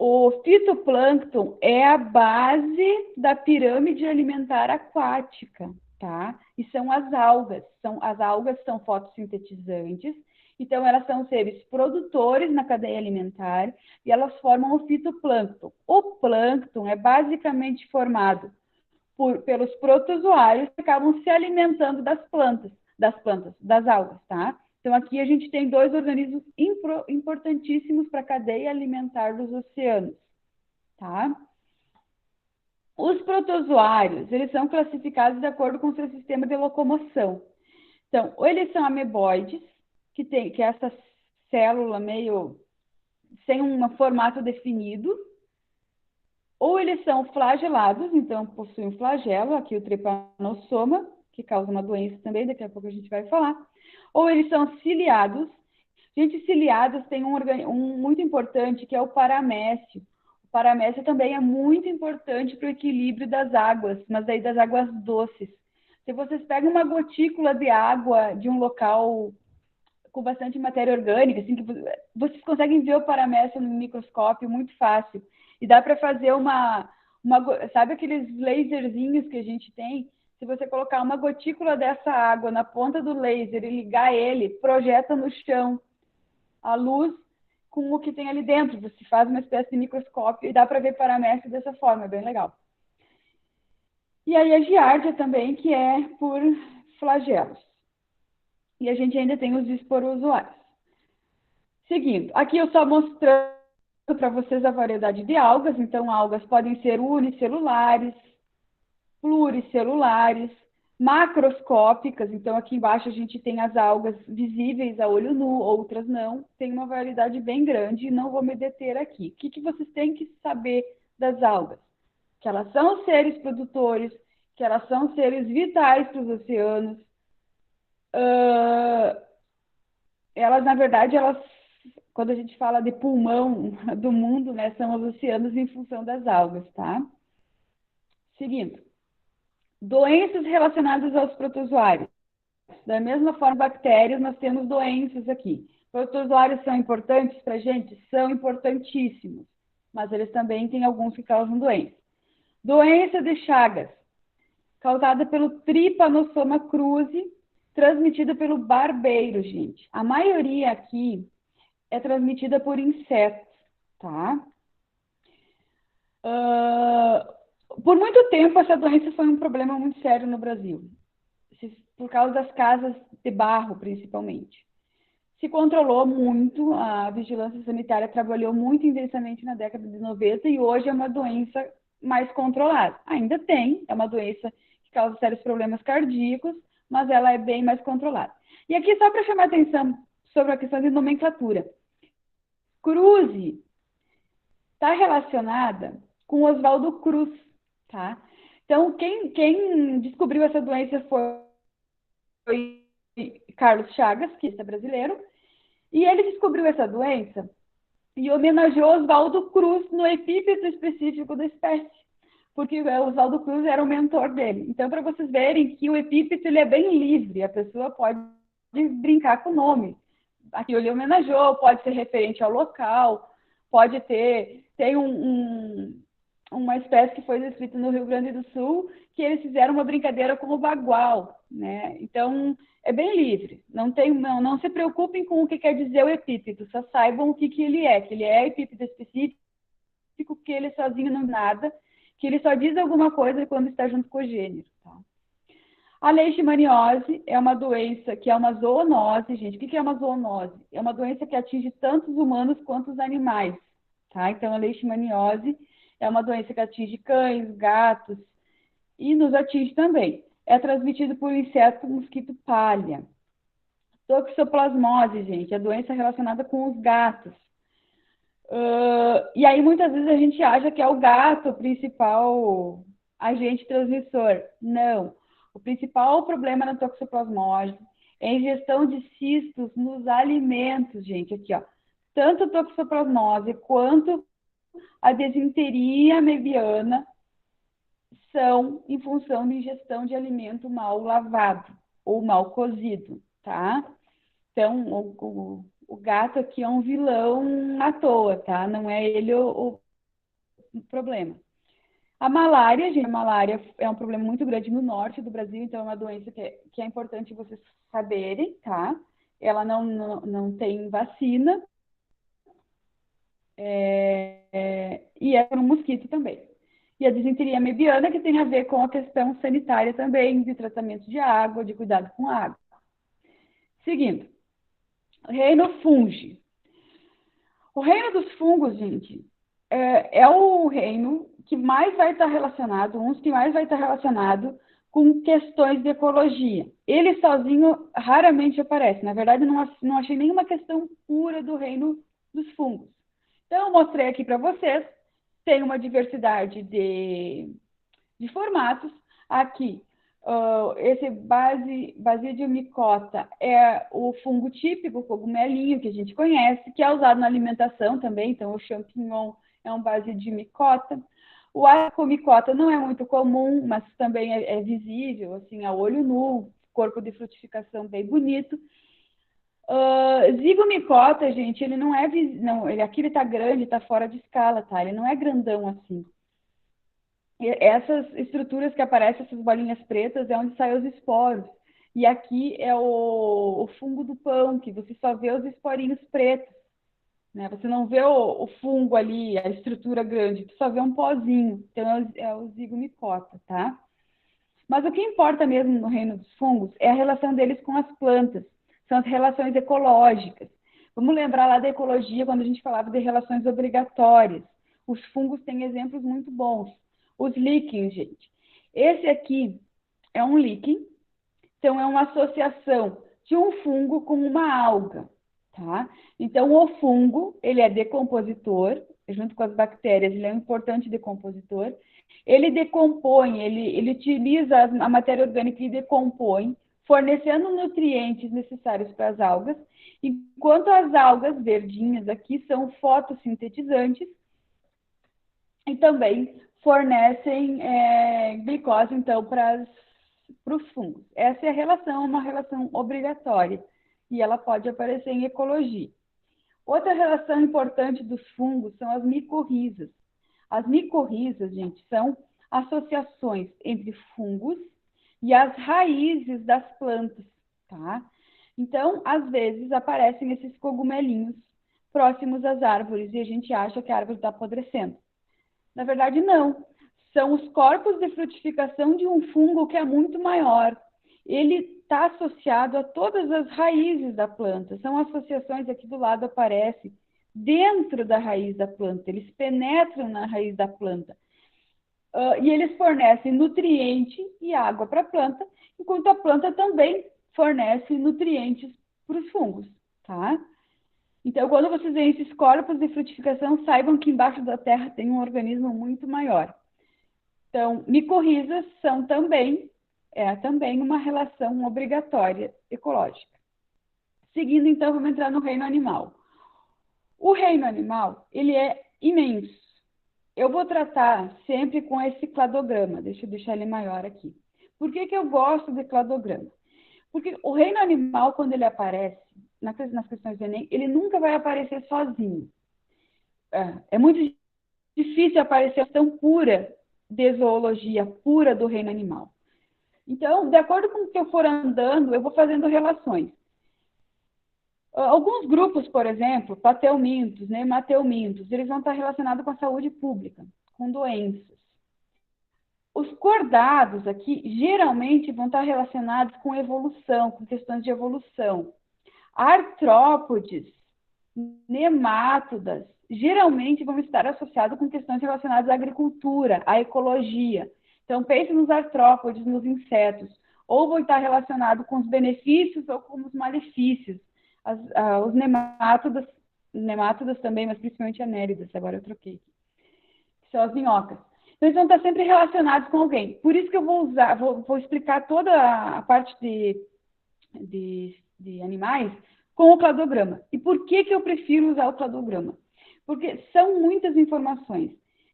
O fitoplâncton é a base da pirâmide alimentar aquática, tá? E são as algas. As algas são fotossintetizantes, então elas são seres produtores na cadeia alimentar e elas formam o fitoplâncton. O plâncton é basicamente formado pelos protozoários que acabam se alimentando das algas, tá? Então, aqui a gente tem dois organismos importantíssimos para a cadeia alimentar dos oceanos, tá? Os protozoários, eles são classificados de acordo com o seu sistema de locomoção. Então, ou eles são ameboides, que é essa célula meio sem um formato definido, ou eles são flagelados, então possuem um flagelo, aqui o trepanossoma, que causa uma doença também, daqui a pouco a gente vai falar, ou eles são ciliados. Gente, ciliados tem um muito importante, que é o paramécio. O paramécio também é muito importante para o equilíbrio das águas, mas aí das águas doces. Se vocês pegam uma gotícula de água de um local com bastante matéria orgânica, assim, que vocês conseguem ver o paramécio no microscópio muito fácil. E dá para fazer sabe aqueles laserzinhos que a gente tem? Se você colocar uma gotícula dessa água na ponta do laser e ligar ele, projeta no chão a luz com o que tem ali dentro. Você faz uma espécie de microscópio e dá para ver paramécio dessa forma, é bem legal. E aí a giardia também, que é por flagelos. E a gente ainda tem os esporozoários. Seguindo, aqui eu só mostrando para vocês a variedade de algas. Então, algas podem ser unicelulares, pluricelulares, macroscópicas. Então, aqui embaixo a gente tem as algas visíveis a olho nu, outras não. Tem uma variedade bem grande e não vou me deter aqui. O que vocês têm que saber das algas? Que elas são seres produtores, que elas são seres vitais para os oceanos. Elas, na verdade, quando a gente fala de pulmão do mundo, né, são os oceanos em função das algas, tá? Seguindo. Doenças relacionadas aos protozoários. Da mesma forma, bactérias, nós temos doenças aqui. Protozoários são importantes para a gente? São importantíssimos, mas eles também têm alguns que causam doença. Doença de Chagas, causada pelo Trypanosoma cruzi, transmitida pelo barbeiro, gente. A maioria aqui é transmitida por insetos, tá? Por muito tempo, essa doença foi um problema muito sério no Brasil, por causa das casas de barro, principalmente. Se controlou muito, a vigilância sanitária trabalhou muito intensamente na década de 90 e hoje é uma doença mais controlada. Ainda tem, é uma doença que causa sérios problemas cardíacos, mas ela é bem mais controlada. E aqui, só para chamar atenção sobre a questão de nomenclatura. Cruzi está relacionada com Oswaldo Cruz, tá? Então, quem descobriu essa doença foi Carlos Chagas, que é brasileiro, e ele descobriu essa doença e homenageou Oswaldo Cruz no epíteto específico da espécie, porque o Oswaldo Cruz era o mentor dele. Então, para vocês verem que o epíteto ele é bem livre, a pessoa pode brincar com o nome. Aqui ele homenageou, pode ser referente ao local, pode ter... Tem uma espécie que foi descrita no Rio Grande do Sul, que eles fizeram uma brincadeira com o bagual, né? Então, é bem livre. Não se preocupem com o que quer dizer o epíteto, só saibam o que ele é, que ele é epíteto específico, que ele sozinho não nada, que ele só diz alguma coisa quando está junto com o gênero, tá? A leishmaniose é uma doença que é uma zoonose, gente. O que é uma zoonose? É uma doença que atinge tanto os humanos quanto os animais, tá? Então, a leishmaniose é uma doença que atinge cães, gatos e nos atinge também. É transmitido por inseto mosquito palha. Toxoplasmose, gente, é doença relacionada com os gatos. E aí, muitas vezes, a gente acha que é o gato o principal agente transmissor. Não. O principal problema na toxoplasmose é a ingestão de cistos nos alimentos, gente. Aqui, ó. Tanto a toxoplasmose quanto a desinteria mebiana são em função de ingestão de alimento mal lavado ou mal cozido, tá? Então, o gato aqui é um vilão à toa, tá? Não é ele o problema. A malária, gente, a malária é um problema muito grande no norte do Brasil, então é uma doença que é importante vocês saberem, tá? Ela não tem vacina, e é por um mosquito também. E a disenteria mebiana, que tem a ver com a questão sanitária também, de tratamento de água, de cuidado com a água. Seguindo, reino fungi. O reino dos fungos, gente, é o reino que mais vai estar relacionado, uns que mais vai estar relacionado com questões de ecologia. Ele sozinho raramente aparece. Na verdade, não achei nenhuma questão pura do reino dos fungos. Então, eu mostrei aqui para vocês, tem uma diversidade de formatos. Aqui, Esse Basidium micota é o fungo típico, o cogumelinho que a gente conhece, que é usado na alimentação também, então o champignon é um Basidium micota. O Ascomicota não é muito comum, mas também é visível, assim, a olho nu, corpo de frutificação bem bonito. Zigomicota, gente, ele não é aqui ele tá grande, tá fora de escala, tá? Ele não é grandão assim. Essas estruturas que aparecem, essas bolinhas pretas, é onde saem os esporos. E aqui é o fungo do pão, que você só vê os esporinhos pretos, né? Você não vê o fungo ali, a estrutura grande, você só vê um pozinho. Então é o zigomicota, tá? Mas o que importa mesmo no reino dos fungos é a relação deles com as plantas. São as relações ecológicas. Vamos lembrar lá da ecologia, quando a gente falava de relações obrigatórias. Os fungos têm exemplos muito bons. Os líquens, gente. Esse aqui é um líquen, então é uma associação de um fungo com uma alga, tá? Então, o fungo, ele é decompositor, junto com as bactérias, ele é um importante decompositor. Ele decompõe, ele utiliza a matéria orgânica e decompõe, fornecendo nutrientes necessários para as algas, enquanto as algas verdinhas aqui são fotossintetizantes e também fornecem glicose, então, para os fungos. Essa é a relação, uma relação obrigatória, e ela pode aparecer em ecologia. Outra relação importante dos fungos são as micorrizas. As micorrizas, gente, são associações entre fungos e as raízes das plantas, tá? Então, às vezes, aparecem esses cogumelinhos próximos às árvores e a gente acha que a árvore está apodrecendo. Na verdade, não. São os corpos de frutificação de um fungo que é muito maior. Ele está associado a todas as raízes da planta. São associações, aqui do lado aparece, dentro da raiz da planta. Eles penetram na raiz da planta. E eles fornecem nutriente e água para a planta, enquanto a planta também fornece nutrientes para os fungos, tá? Então, quando vocês veem esses corpos de frutificação, saibam que embaixo da terra tem um organismo muito maior. Então, micorrizas são também uma relação obrigatória ecológica. Seguindo, então, vamos entrar no reino animal. O reino animal, ele é imenso. Eu vou tratar sempre com esse cladograma. Deixa eu deixar ele maior aqui. Por que eu gosto de cladograma? Porque o reino animal, quando ele aparece, nas questões do Enem, ele nunca vai aparecer sozinho. É muito difícil aparecer a questão pura de zoologia, pura do reino animal. Então, de acordo com o que eu for andando, eu vou fazendo relações. Alguns grupos, por exemplo, plateumintos, nemateumintos, eles vão estar relacionados com a saúde pública, com doenças. Os cordados aqui, geralmente, vão estar relacionados com evolução, com questões de evolução. Artrópodes, nemátodas, geralmente vão estar associados com questões relacionadas à agricultura, à ecologia. Então, pense nos artrópodes, nos insetos, ou vão estar relacionados com os benefícios ou com os malefícios. Os nemátodas também, mas principalmente anélidas, agora eu troquei, que são as minhocas. Então, eles vão estar sempre relacionados com alguém. Por isso que eu vou explicar toda a parte de animais com o cladograma. E por que eu prefiro usar o cladograma? Porque são muitas informações.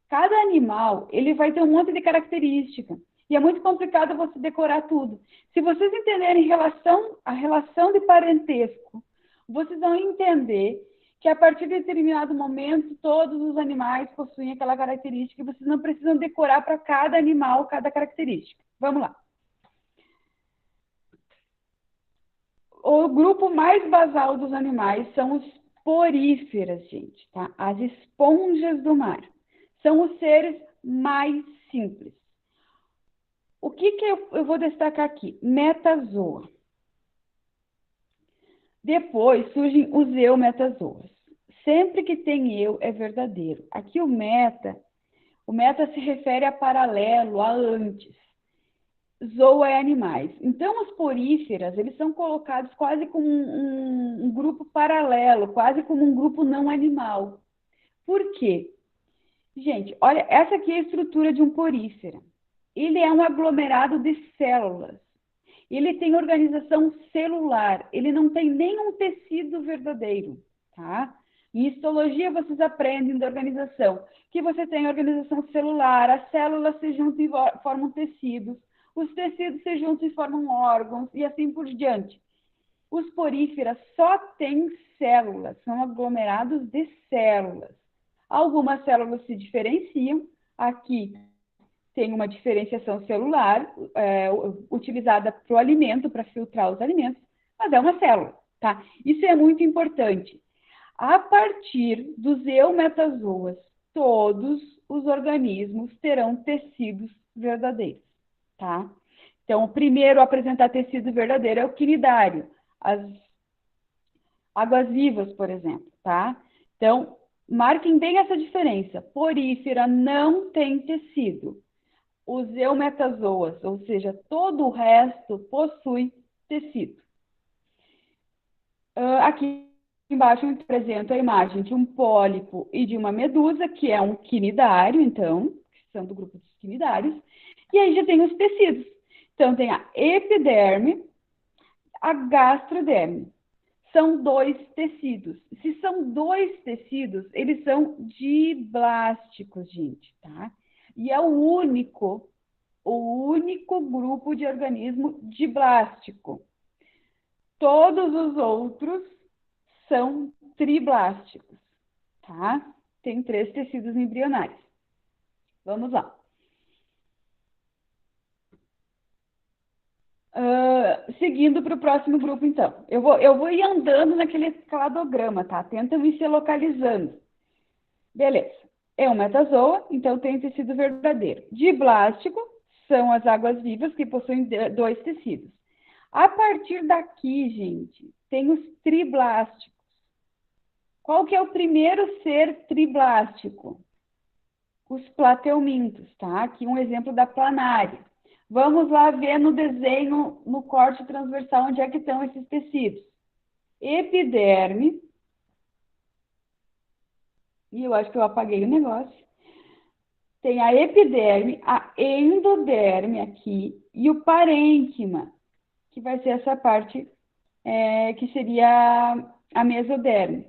Cada animal, ele vai ter um monte de característica. E é muito complicado você decorar tudo. Se vocês entenderem a relação de parentesco, vocês vão entender que a partir de determinado momento, todos os animais possuem aquela característica e vocês não precisam decorar para cada animal, cada característica. Vamos lá. O grupo mais basal dos animais são os poríferas, gente, tá? As esponjas do mar. São os seres mais simples. O que eu vou destacar aqui? Metazoa. Depois surgem os eumetazoas. Sempre que tem eu, é verdadeiro. Aqui o meta se refere a paralelo, a antes. Zoa é animais. Então, os poríferas, eles são colocados quase como um grupo paralelo, quase como um grupo não animal. Por quê? Gente, olha, essa aqui é a estrutura de um porífera. Ele é um aglomerado de células. Ele tem organização celular. Ele não tem nenhum tecido verdadeiro, tá? Em histologia, vocês aprendem da organização, que você tem organização celular, as células se juntam e formam tecidos, os tecidos se juntam e formam órgãos, e assim por diante. Os poríferas só têm células, são aglomerados de células. Algumas células se diferenciam. Aqui tem uma diferenciação celular, utilizada para o alimento, para filtrar os alimentos, mas é uma célula, tá? Isso é muito importante. A partir dos eumetazoas, todos os organismos terão tecidos verdadeiros, tá? Então, o primeiro a apresentar tecido verdadeiro é o quinidário, as águas-vivas, por exemplo, tá? Então, marquem bem essa diferença. Porífera não tem tecido. Os eumetazoas, ou seja, todo o resto possui tecido. Aqui embaixo eu apresento a imagem de um pólipo e de uma medusa, que é um quinidário, então, que são do grupo dos quinidários, e aí já tem os tecidos. Então, tem a epiderme, a gastroderme. São 2 tecidos. Se são 2 tecidos, eles são diblásticos, gente, tá? E é o único grupo de organismo diblástico. Todos os outros são triblásticos, tá? Tem 3 tecidos embrionários. Vamos lá. Seguindo para o próximo grupo, então. Eu vou ir andando naquele cladograma, tá? Tentam ir se localizando. Beleza. É um metazoa, então tem tecido verdadeiro. Diblástico são as águas-vivas que possuem 2 tecidos. A partir daqui, gente, tem os triblásticos. Qual que é o primeiro ser triblástico? Os plateumintos, tá? Aqui um exemplo da planária. Vamos lá ver no desenho, no corte transversal, onde é que estão esses tecidos. Epiderme. E eu acho que eu apaguei o negócio. Tem a epiderme, a endoderme aqui e o parênquima, que vai ser essa parte que seria a mesoderme.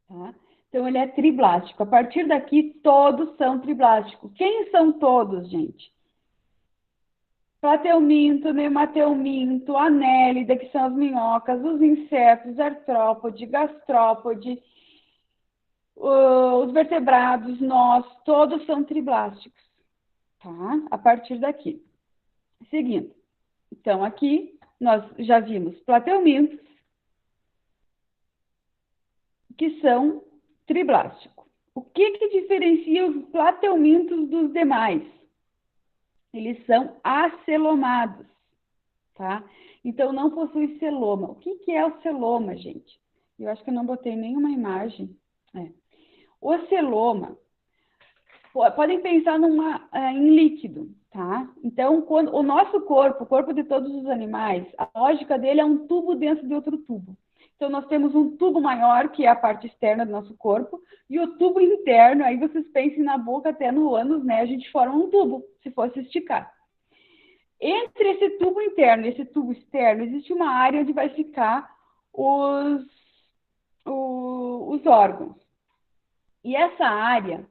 Tá? Então, ele é triblástico. A partir daqui, todos são triblásticos. Quem são todos, gente? Plateuminto, nemateuminto, anélida, que são as minhocas, os insetos, artrópode, gastrópode, os vertebrados, nós, todos são triblásticos, tá? A partir daqui. Seguindo. Então, aqui, nós já vimos plateumintos, que são triblásticos. O que diferencia os plateumintos dos demais? Eles são acelomados, tá? Então, não possui celoma. O que é o celoma, gente? Eu acho que eu não botei nenhuma imagem. O celoma, podem pensar em líquido, tá? Então, quando o nosso corpo, o corpo de todos os animais, a lógica dele é um tubo dentro de outro tubo. Então, nós temos um tubo maior, que é a parte externa do nosso corpo, e o tubo interno, aí vocês pensem na boca até no ânus, né? A gente forma um tubo, se fosse esticar. Entre esse tubo interno e esse tubo externo, existe uma área onde vai ficar os órgãos. E essa área,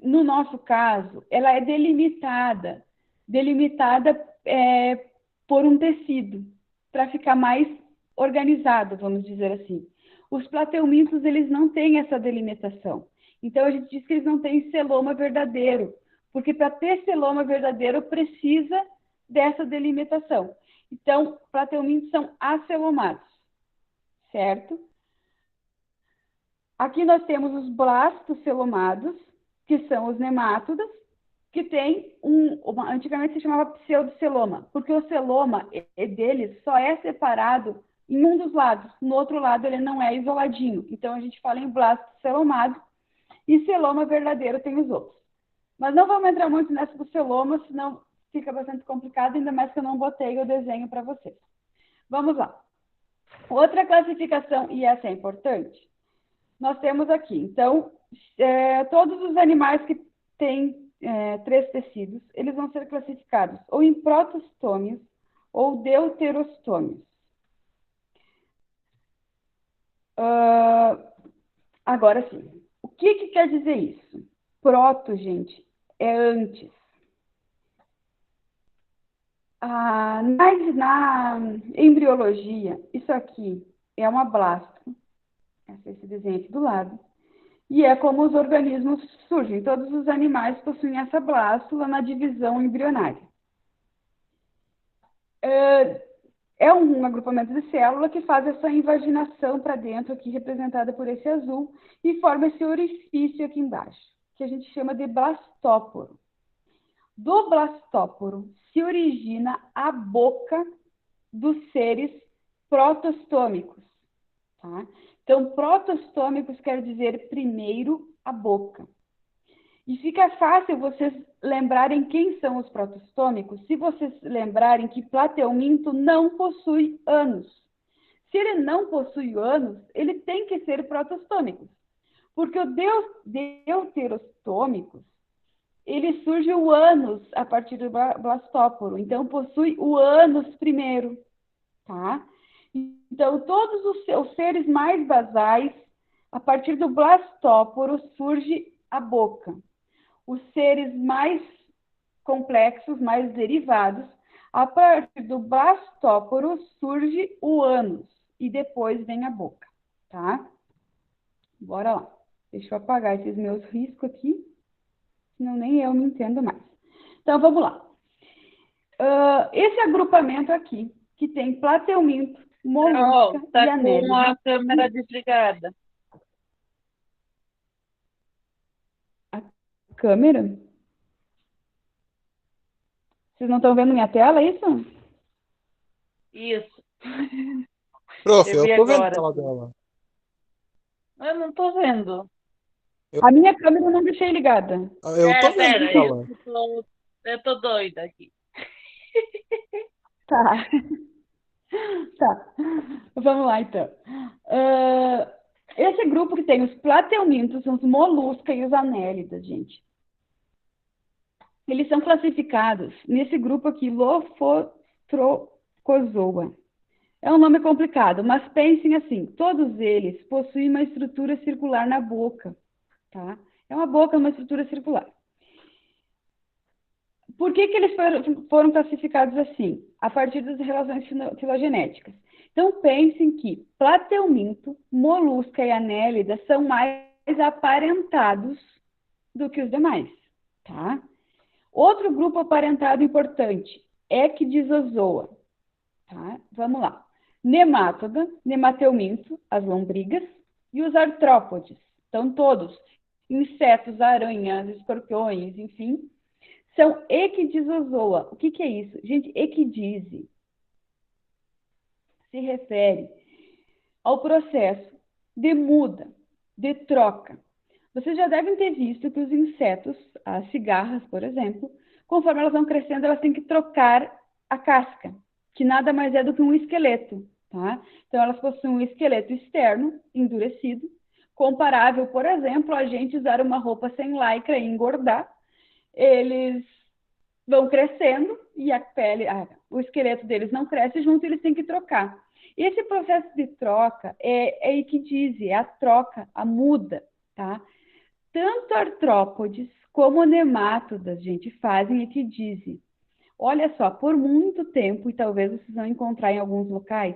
no nosso caso, ela é delimitada por um tecido, para ficar mais organizado, vamos dizer assim. Os plateumintos, eles não têm essa delimitação. Então, a gente diz que eles não têm celoma verdadeiro, porque para ter celoma verdadeiro, precisa dessa delimitação. Então, plateumintos são acelomados, certo? Aqui nós temos os blastocelomados, que são os nemátodas, que tem antigamente se chamava pseudoceloma, porque o celoma deles só é separado em um dos lados, no outro lado ele não é isoladinho. Então a gente fala em blastocelomado e celoma verdadeiro tem os outros. Mas não vamos entrar muito nessa do celoma, senão fica bastante complicado, ainda mais que eu não botei o desenho para vocês. Vamos lá. Outra classificação, e essa é importante, nós temos aqui, então, todos os animais que têm três tecidos, eles vão ser classificados ou em protostômios ou deuterostômios. Agora sim, o que quer dizer isso? Proto, gente, é antes. Na embriologia, isso aqui é uma blastula, esse desenho aqui do lado, e é como os organismos surgem. Todos os animais possuem essa blástula na divisão embrionária. É um agrupamento de célula que faz essa invaginação para dentro, aqui representada por esse azul, e forma esse orifício aqui embaixo, que a gente chama de blastóporo. Do blastóporo se origina a boca dos seres protostômicos. Tá? Então, protostômicos quer dizer primeiro a boca. E fica fácil vocês lembrarem quem são os protostômicos se vocês lembrarem que plateuminto não possui ânus. Se ele não possui ânus, ele tem que ser protostômico. Porque o deuterostômicos, ele surge o ânus a partir do blastóporo. Então, possui o ânus primeiro. Tá? Então, todos os seres mais basais, a partir do blastóporo, surge a boca. Os seres mais complexos, mais derivados, a partir do blastóporo surge o ânus e depois vem a boca, tá? Bora lá. Deixa eu apagar esses meus riscos aqui, senão nem eu me entendo mais. Então, vamos lá. Esse agrupamento aqui, que tem plateuminto, molusca Tá e anélide. com a câmera desligada. Câmera? Vocês não estão vendo minha tela, é isso? Isso. Prof, Eu eu vi tô vendo a agora. tela dela. Eu não tô vendo. A minha câmera eu não deixei ligada. Eu tô vendo Pera, ela. eu tô doida aqui. Tá. Tá. Vamos lá, então. Esse grupo que tem os plateumintos, os molusca e os anélidas, gente. Eles são classificados nesse grupo aqui, Lophotrochozoa. É um nome complicado, mas pensem assim, todos eles possuem uma estrutura circular na boca, tá? É uma boca, uma estrutura circular. Por que eles foram classificados assim? A partir das relações filogenéticas. Então, pensem que plateuminto, molusca e anélida são mais aparentados do que os demais, tá? Outro grupo aparentado importante, Equidizozoa, tá? Vamos lá. Nemátoda, nemateuminto, as lombrigas, e os artrópodes. Então, todos, insetos, aranhas, escorpiões, enfim, são Equidizozoa. O que é isso? Gente, equidise se refere ao processo de muda, de troca. Vocês já devem ter visto que os insetos, as cigarras, por exemplo, conforme elas vão crescendo, elas têm que trocar a casca, que nada mais é do que um esqueleto, tá? Então, elas possuem um esqueleto externo, endurecido, comparável, por exemplo, a gente usar uma roupa sem lycra e engordar. Eles vão crescendo e a pele, o esqueleto deles não cresce junto, eles têm que trocar. Esse processo de troca é equidise, é a troca, a muda, tá? Tanto artrópodes como nemátodas, gente, fazem equidise. Olha só, por muito tempo, e talvez vocês vão encontrar em alguns locais,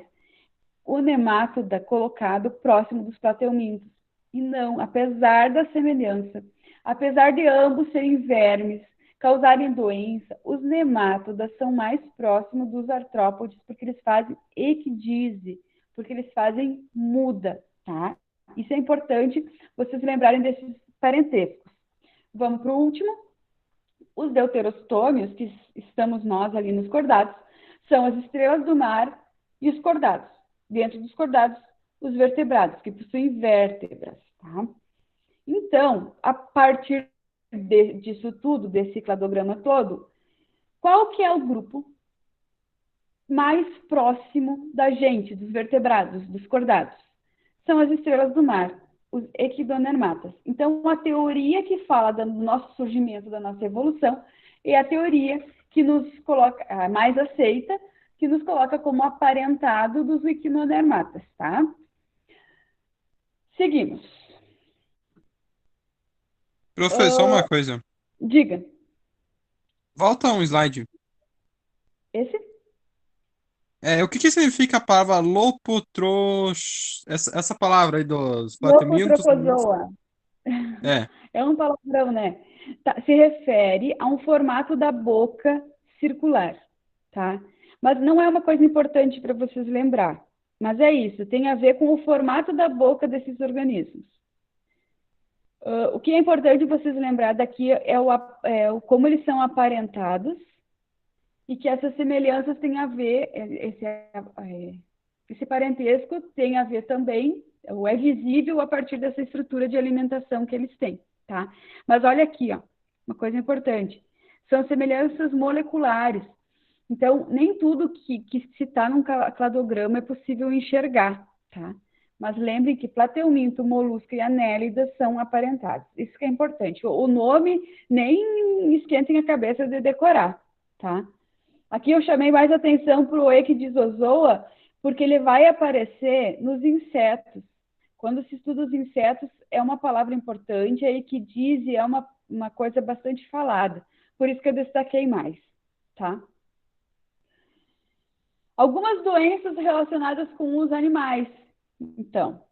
o nemátoda colocado próximo dos plateumintos. E não, apesar da semelhança, apesar de ambos serem vermes, causarem doença, os nemátodas são mais próximos dos artrópodes porque eles fazem equidise, porque eles fazem muda, tá? Isso é importante vocês lembrarem desses parentescos. Vamos para o último. Os deuterostômios, que estamos nós ali nos cordados, são as estrelas do mar e os cordados. Dentro dos cordados, os vertebrados, que possuem vértebras, tá? Então, a partir disso tudo, desse cladograma todo, qual que é o grupo mais próximo da gente, dos vertebrados, dos cordados? São as estrelas do mar. os equidodermatas. Então, a teoria que fala do nosso surgimento, da nossa evolução, é a teoria que nos coloca, a mais aceita, que nos coloca como aparentado dos equinodermatas, tá? Seguimos. Professor, uma coisa. Diga. Volta um slide. Esse? O que significa a palavra essa palavra aí dos batimentos? Lopotropozoa. É. É um palavrão, né? Tá, se refere a um formato da boca circular, tá? Mas não é uma coisa importante para vocês lembrar. Mas é isso, tem a ver com o formato da boca desses organismos. O que é importante vocês lembrar daqui é como eles são aparentados e que essas semelhanças têm a ver, esse parentesco tem a ver também, ou é visível a partir dessa estrutura de alimentação que eles têm, tá? Mas olha aqui, ó, uma coisa importante, são semelhanças moleculares. Então, nem tudo que se está num cladograma é possível enxergar, tá? Mas lembrem que plateuminto, molusco e anélida são aparentados. Isso que é importante. O nome nem esquentem a cabeça de decorar, tá? Aqui eu chamei mais atenção para o Equidizozoa, porque ele vai aparecer nos insetos. Quando se estuda os insetos, é uma palavra importante, a equidise é uma coisa bastante falada. Por isso que eu destaquei mais, tá? Algumas doenças relacionadas com os animais. Então,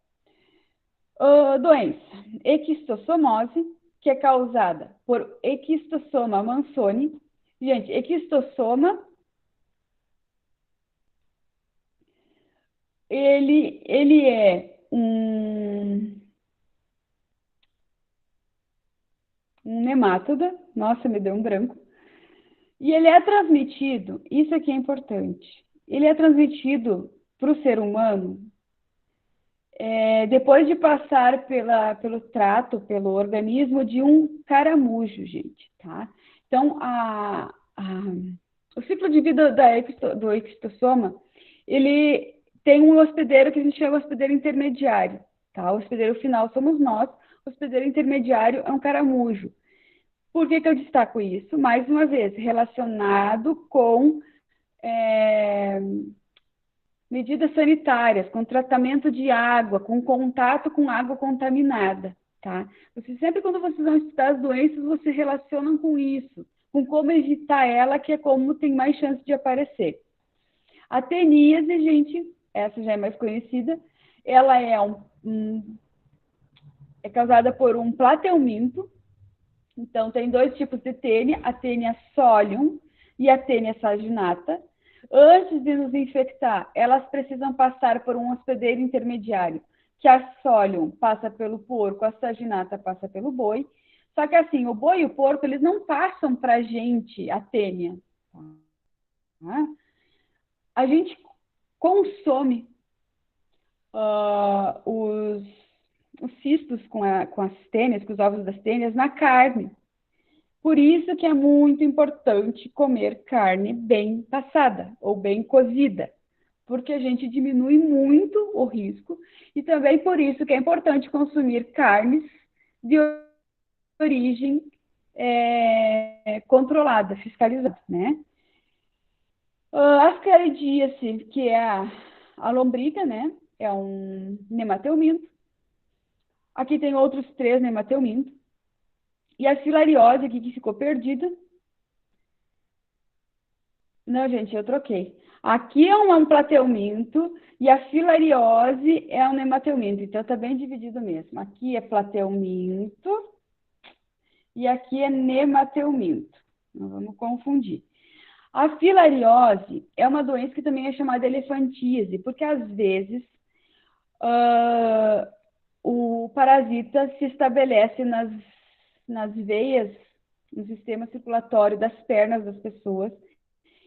doença, equistossomose, que é causada por Equistossoma mansoni. Gente, equistossoma, ele é um nemátoda, nossa, me deu um branco, e ele é transmitido, isso aqui é importante, ele é transmitido para o ser humano depois de passar pelo trato, pelo organismo de um caramujo, gente, tá? Então, o ciclo de vida do equistossoma, ele tem um hospedeiro que a gente chama de hospedeiro intermediário, tá? O hospedeiro final somos nós, o hospedeiro intermediário é um caramujo. Por que eu destaco isso? Mais uma vez, relacionado com medidas sanitárias, com tratamento de água, com contato com água contaminada, tá? Sempre quando vocês vão estudar as doenças, vocês relacionam com isso, com como evitar ela, que é como tem mais chance de aparecer. A teníase, gente, essa já é mais conhecida, ela é causada por um plateuminto. Então, tem dois tipos de tênia, a tênia solium e a tênia saginata. Antes de nos infectar, elas precisam passar por um hospedeiro intermediário, que a solium passa pelo porco, a saginata passa pelo boi. Só que assim, o boi e o porco, eles não passam para a gente a tênia. Tá? A gente consome os cistos com as tênias, com os ovos das tênias, na carne. Por isso que é muito importante comer carne bem passada ou bem cozida, porque a gente diminui muito o risco, e também por isso que é importante consumir carnes de origem controlada, fiscalizada, né? A ascaridíase, que é a lombriga, né? É um nemateuminto. Aqui tem outros 3 nemateumintos. E a filariose aqui que ficou perdida. Não, gente, eu troquei. Aqui é um plateuminto e a filariose é um nemateuminto. Então, está bem dividido mesmo. Aqui é plateuminto e aqui é nemateuminto. Não vamos confundir. A filariose é uma doença que também é chamada elefantíase, porque às vezes o parasita se estabelece nas veias, no sistema circulatório das pernas das pessoas,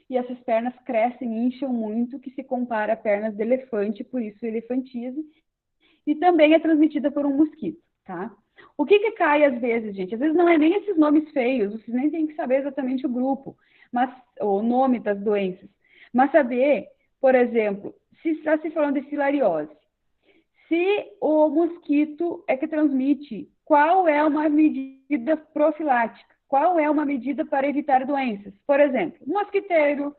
e essas pernas crescem e incham muito, que se compara a pernas de elefante, por isso elefantíase, e também é transmitida por um mosquito, tá? O que cai às vezes, gente? Às vezes não é nem esses nomes feios, vocês nem têm que saber exatamente o grupo, o nome das doenças, mas saber, por exemplo, se está se falando de filariose, Se o mosquito é que transmite, qual é uma medida profilática? Qual é uma medida para evitar doenças? Por exemplo, mosquiteiro,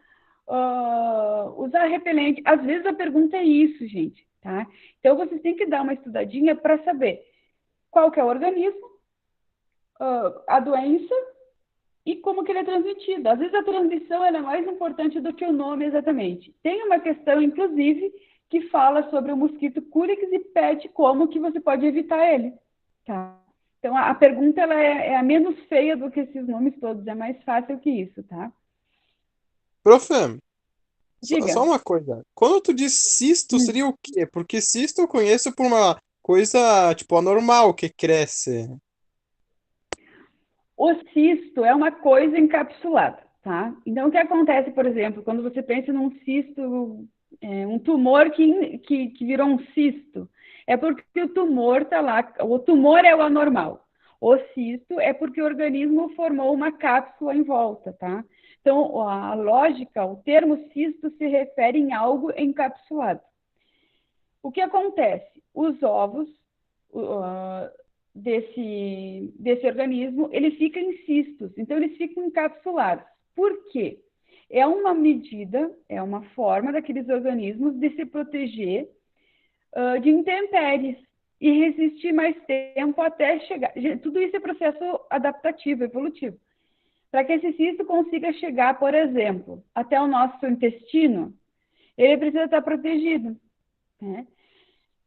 usar repelente. Às vezes a pergunta é isso, gente, tá? Então, vocês têm que dar uma estudadinha para saber qual que é o organismo, a doença e como que ele é transmitido. Às vezes a transmissão é mais importante do que o nome exatamente. Tem uma questão, inclusive, que fala sobre o mosquito Culex e pede como que você pode evitar ele, tá? Então, a pergunta ela é a menos feia do que esses nomes todos, é mais fácil que isso, tá? Prof, Diga. só uma coisa. Quando tu diz cisto, seria o quê? Porque cisto eu conheço por uma coisa, tipo, anormal que cresce. O cisto é uma coisa encapsulada, tá? Então, o que acontece, por exemplo, quando você pensa num cisto, um tumor que virou um cisto, é porque o tumor está lá, o tumor é o anormal. O cisto é porque o organismo formou uma cápsula em volta, tá? Então, a lógica, o termo cisto se refere em algo encapsulado. O que acontece? Os ovos desse organismo, ele fica em cistos, então eles ficam encapsulados. Por quê? É uma medida, é uma forma daqueles organismos de se proteger de intempéries e resistir mais tempo até chegar. Tudo isso é processo adaptativo, evolutivo. Para que esse cisto consiga chegar, por exemplo, até o nosso intestino, ele precisa estar protegido, né?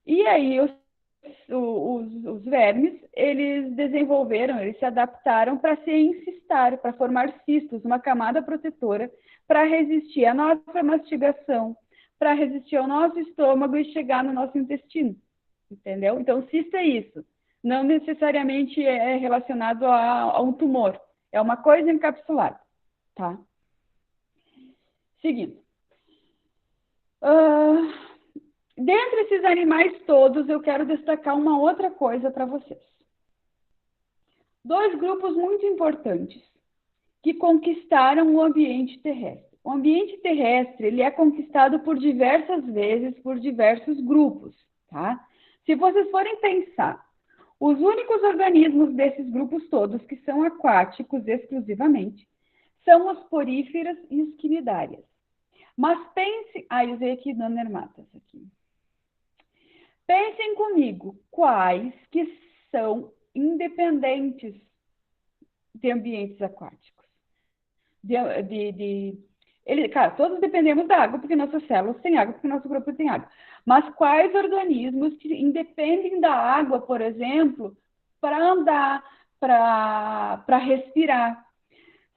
E aí, os vermes, eles desenvolveram, eles se adaptaram para se encistar, para formar cistos, uma camada protetora, para resistir à nossa mastigação, para resistir ao nosso estômago e chegar no nosso intestino, entendeu? Então, cisto é isso. Não necessariamente é relacionado a um tumor. É uma coisa encapsulada, tá? Seguindo. Dentre esses animais todos, eu quero destacar uma outra coisa para vocês. Dois grupos muito importantes que conquistaram o ambiente terrestre. O ambiente terrestre, ele é conquistado por diversas vezes, por diversos grupos, tá? Se vocês forem pensar, os únicos organismos desses grupos todos que são aquáticos exclusivamente são as poríferas e as quinidárias. Mas pense... eu usei aqui Nanermatas aqui. Pensem comigo, quais que são independentes de ambientes aquáticos? Cara, todos dependemos da água, porque nossas células têm água, porque nosso corpo tem água. Mas quais organismos que independem da água, por exemplo, para andar, para respirar?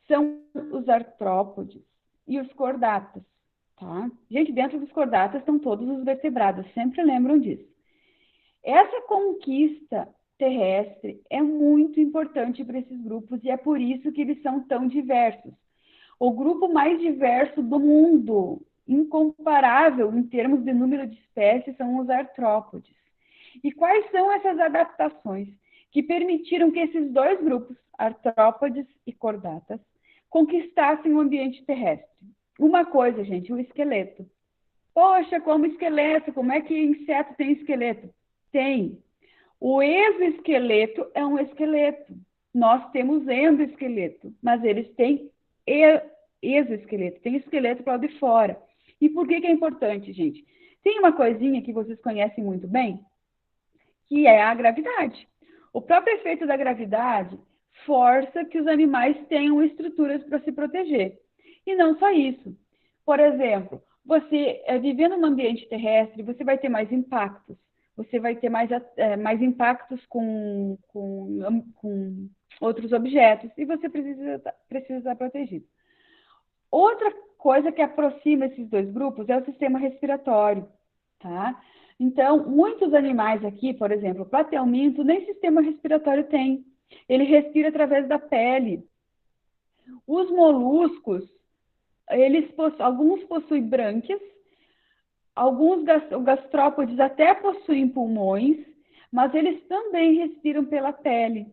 São os artrópodes e os cordatas, tá? Gente, dentro dos cordatas estão todos os vertebrados, sempre lembram disso. Essa conquista terrestre é muito importante para esses grupos e é por isso que eles são tão diversos. O grupo mais diverso do mundo, incomparável em termos de número de espécies, são os artrópodes. E quais são essas adaptações que permitiram que esses dois grupos, artrópodes e cordatas, conquistassem o ambiente terrestre? Uma coisa, gente, o esqueleto. Poxa, como esqueleto, como é que inseto tem esqueleto? Tem. O exoesqueleto é um esqueleto. Nós temos endoesqueleto, mas eles têm exoesqueleto, tem esqueleto para lá de fora. E por que é importante, gente? Tem uma coisinha que vocês conhecem muito bem, que é a gravidade. O próprio efeito da gravidade força que os animais tenham estruturas para se proteger. E não só isso. Por exemplo, você vivendo no ambiente terrestre, você vai ter mais impactos. Você vai ter mais impactos com outros objetos e você precisa estar protegido. Outra coisa que aproxima esses dois grupos é o sistema respiratório, tá? Então, muitos animais aqui, por exemplo, o platelminto, nem sistema respiratório tem. Ele respira através da pele. Os moluscos, alguns possuem brânquias, alguns gastrópodes até possuem pulmões, mas eles também respiram pela pele.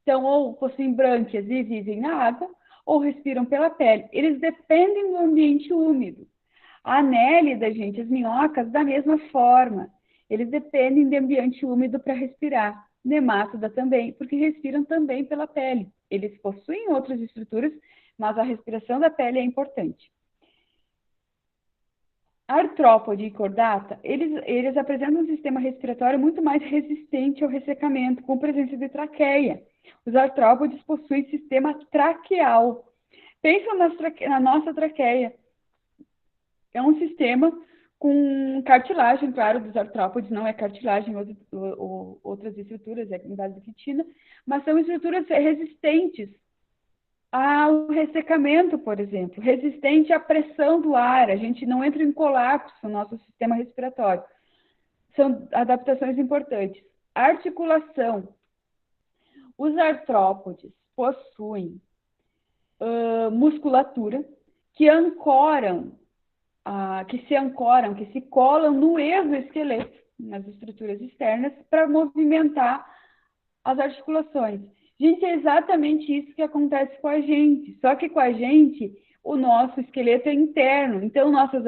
Então, ou possuem brânquias e vivem na água, ou respiram pela pele. Eles dependem do ambiente úmido. A anélida, gente, as minhocas, da mesma forma. Eles dependem de ambiente úmido para respirar. Nematoda também, porque respiram também pela pele. Eles possuem outras estruturas, mas a respiração da pele é importante. Artrópode e cordata, eles apresentam um sistema respiratório muito mais resistente ao ressecamento, com presença de traqueia. Os artrópodes possuem sistema traqueal. Pensam na nossa traqueia. É um sistema com cartilagem, claro, dos artrópodes, não é cartilagem, outras estruturas, é em base de quitina, mas são estruturas resistentes ao ressecamento, por exemplo, resistente à pressão do ar, a gente não entra em colapso no nosso sistema respiratório. São adaptações importantes. Articulação. Os artrópodes possuem musculatura que se colam no exoesqueleto, nas estruturas externas, para movimentar as articulações. Gente, é exatamente isso que acontece com a gente, só que com a gente, o nosso esqueleto é interno, então nossas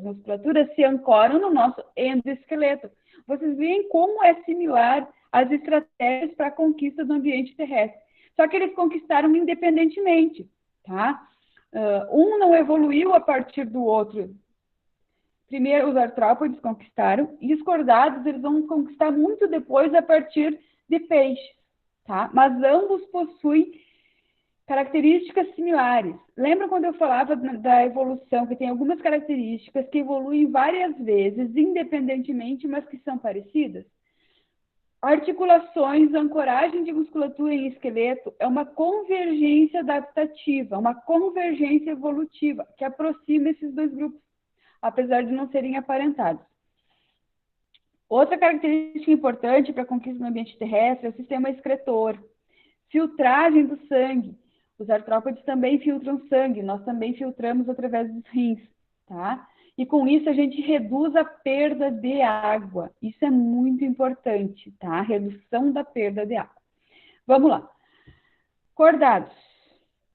musculaturas se ancoram no nosso endoesqueleto. Vocês veem como é similar às estratégias para a conquista do ambiente terrestre, só que eles conquistaram independentemente, tá? Um não evoluiu a partir do outro. Primeiro, os artrópodes conquistaram, e os cordados eles vão conquistar muito depois a partir de peixes, tá? Mas ambos possuem características similares. Lembra quando eu falava da evolução, que tem algumas características que evoluem várias vezes, independentemente, mas que são parecidas? Articulações, ancoragem de musculatura em esqueleto é uma convergência adaptativa, uma convergência evolutiva, que aproxima esses dois grupos, apesar de não serem aparentados. Outra característica importante para a conquista no ambiente terrestre é o sistema excretor. Filtragem do sangue. Os artrópodes também filtram sangue, nós também filtramos através dos rins, tá? E com isso a gente reduz a perda de água. Isso é muito importante, tá? Redução da perda de água. Vamos lá. Cordados.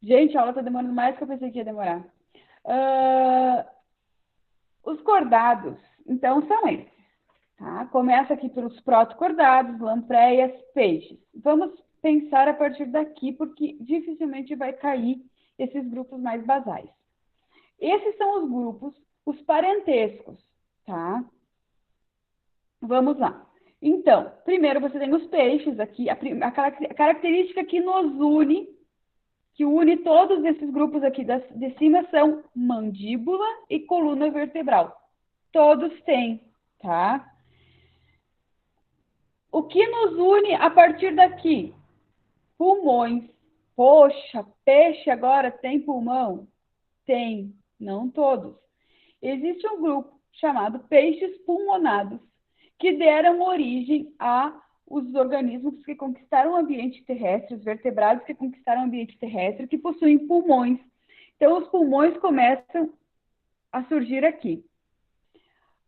Gente, a aula está demorando mais do que eu pensei que ia demorar. Os cordados, então, são esses. Tá? Começa aqui pelos protocordados, lampreias, peixes. Vamos pensar a partir daqui, porque dificilmente vai cair esses grupos mais basais. Esses são os grupos, os parentescos, tá? Vamos lá. Então, primeiro você tem os peixes aqui, a característica que nos une, que une todos esses grupos aqui de cima são mandíbula e coluna vertebral. Todos têm, tá? O que nos une a partir daqui? Pulmões. Poxa, peixe agora tem pulmão? Tem, não todos. Existe um grupo chamado peixes pulmonados, que deram origem aos organismos que conquistaram o ambiente terrestre, os vertebrados que conquistaram o ambiente terrestre, que possuem pulmões. Então, os pulmões começam a surgir aqui.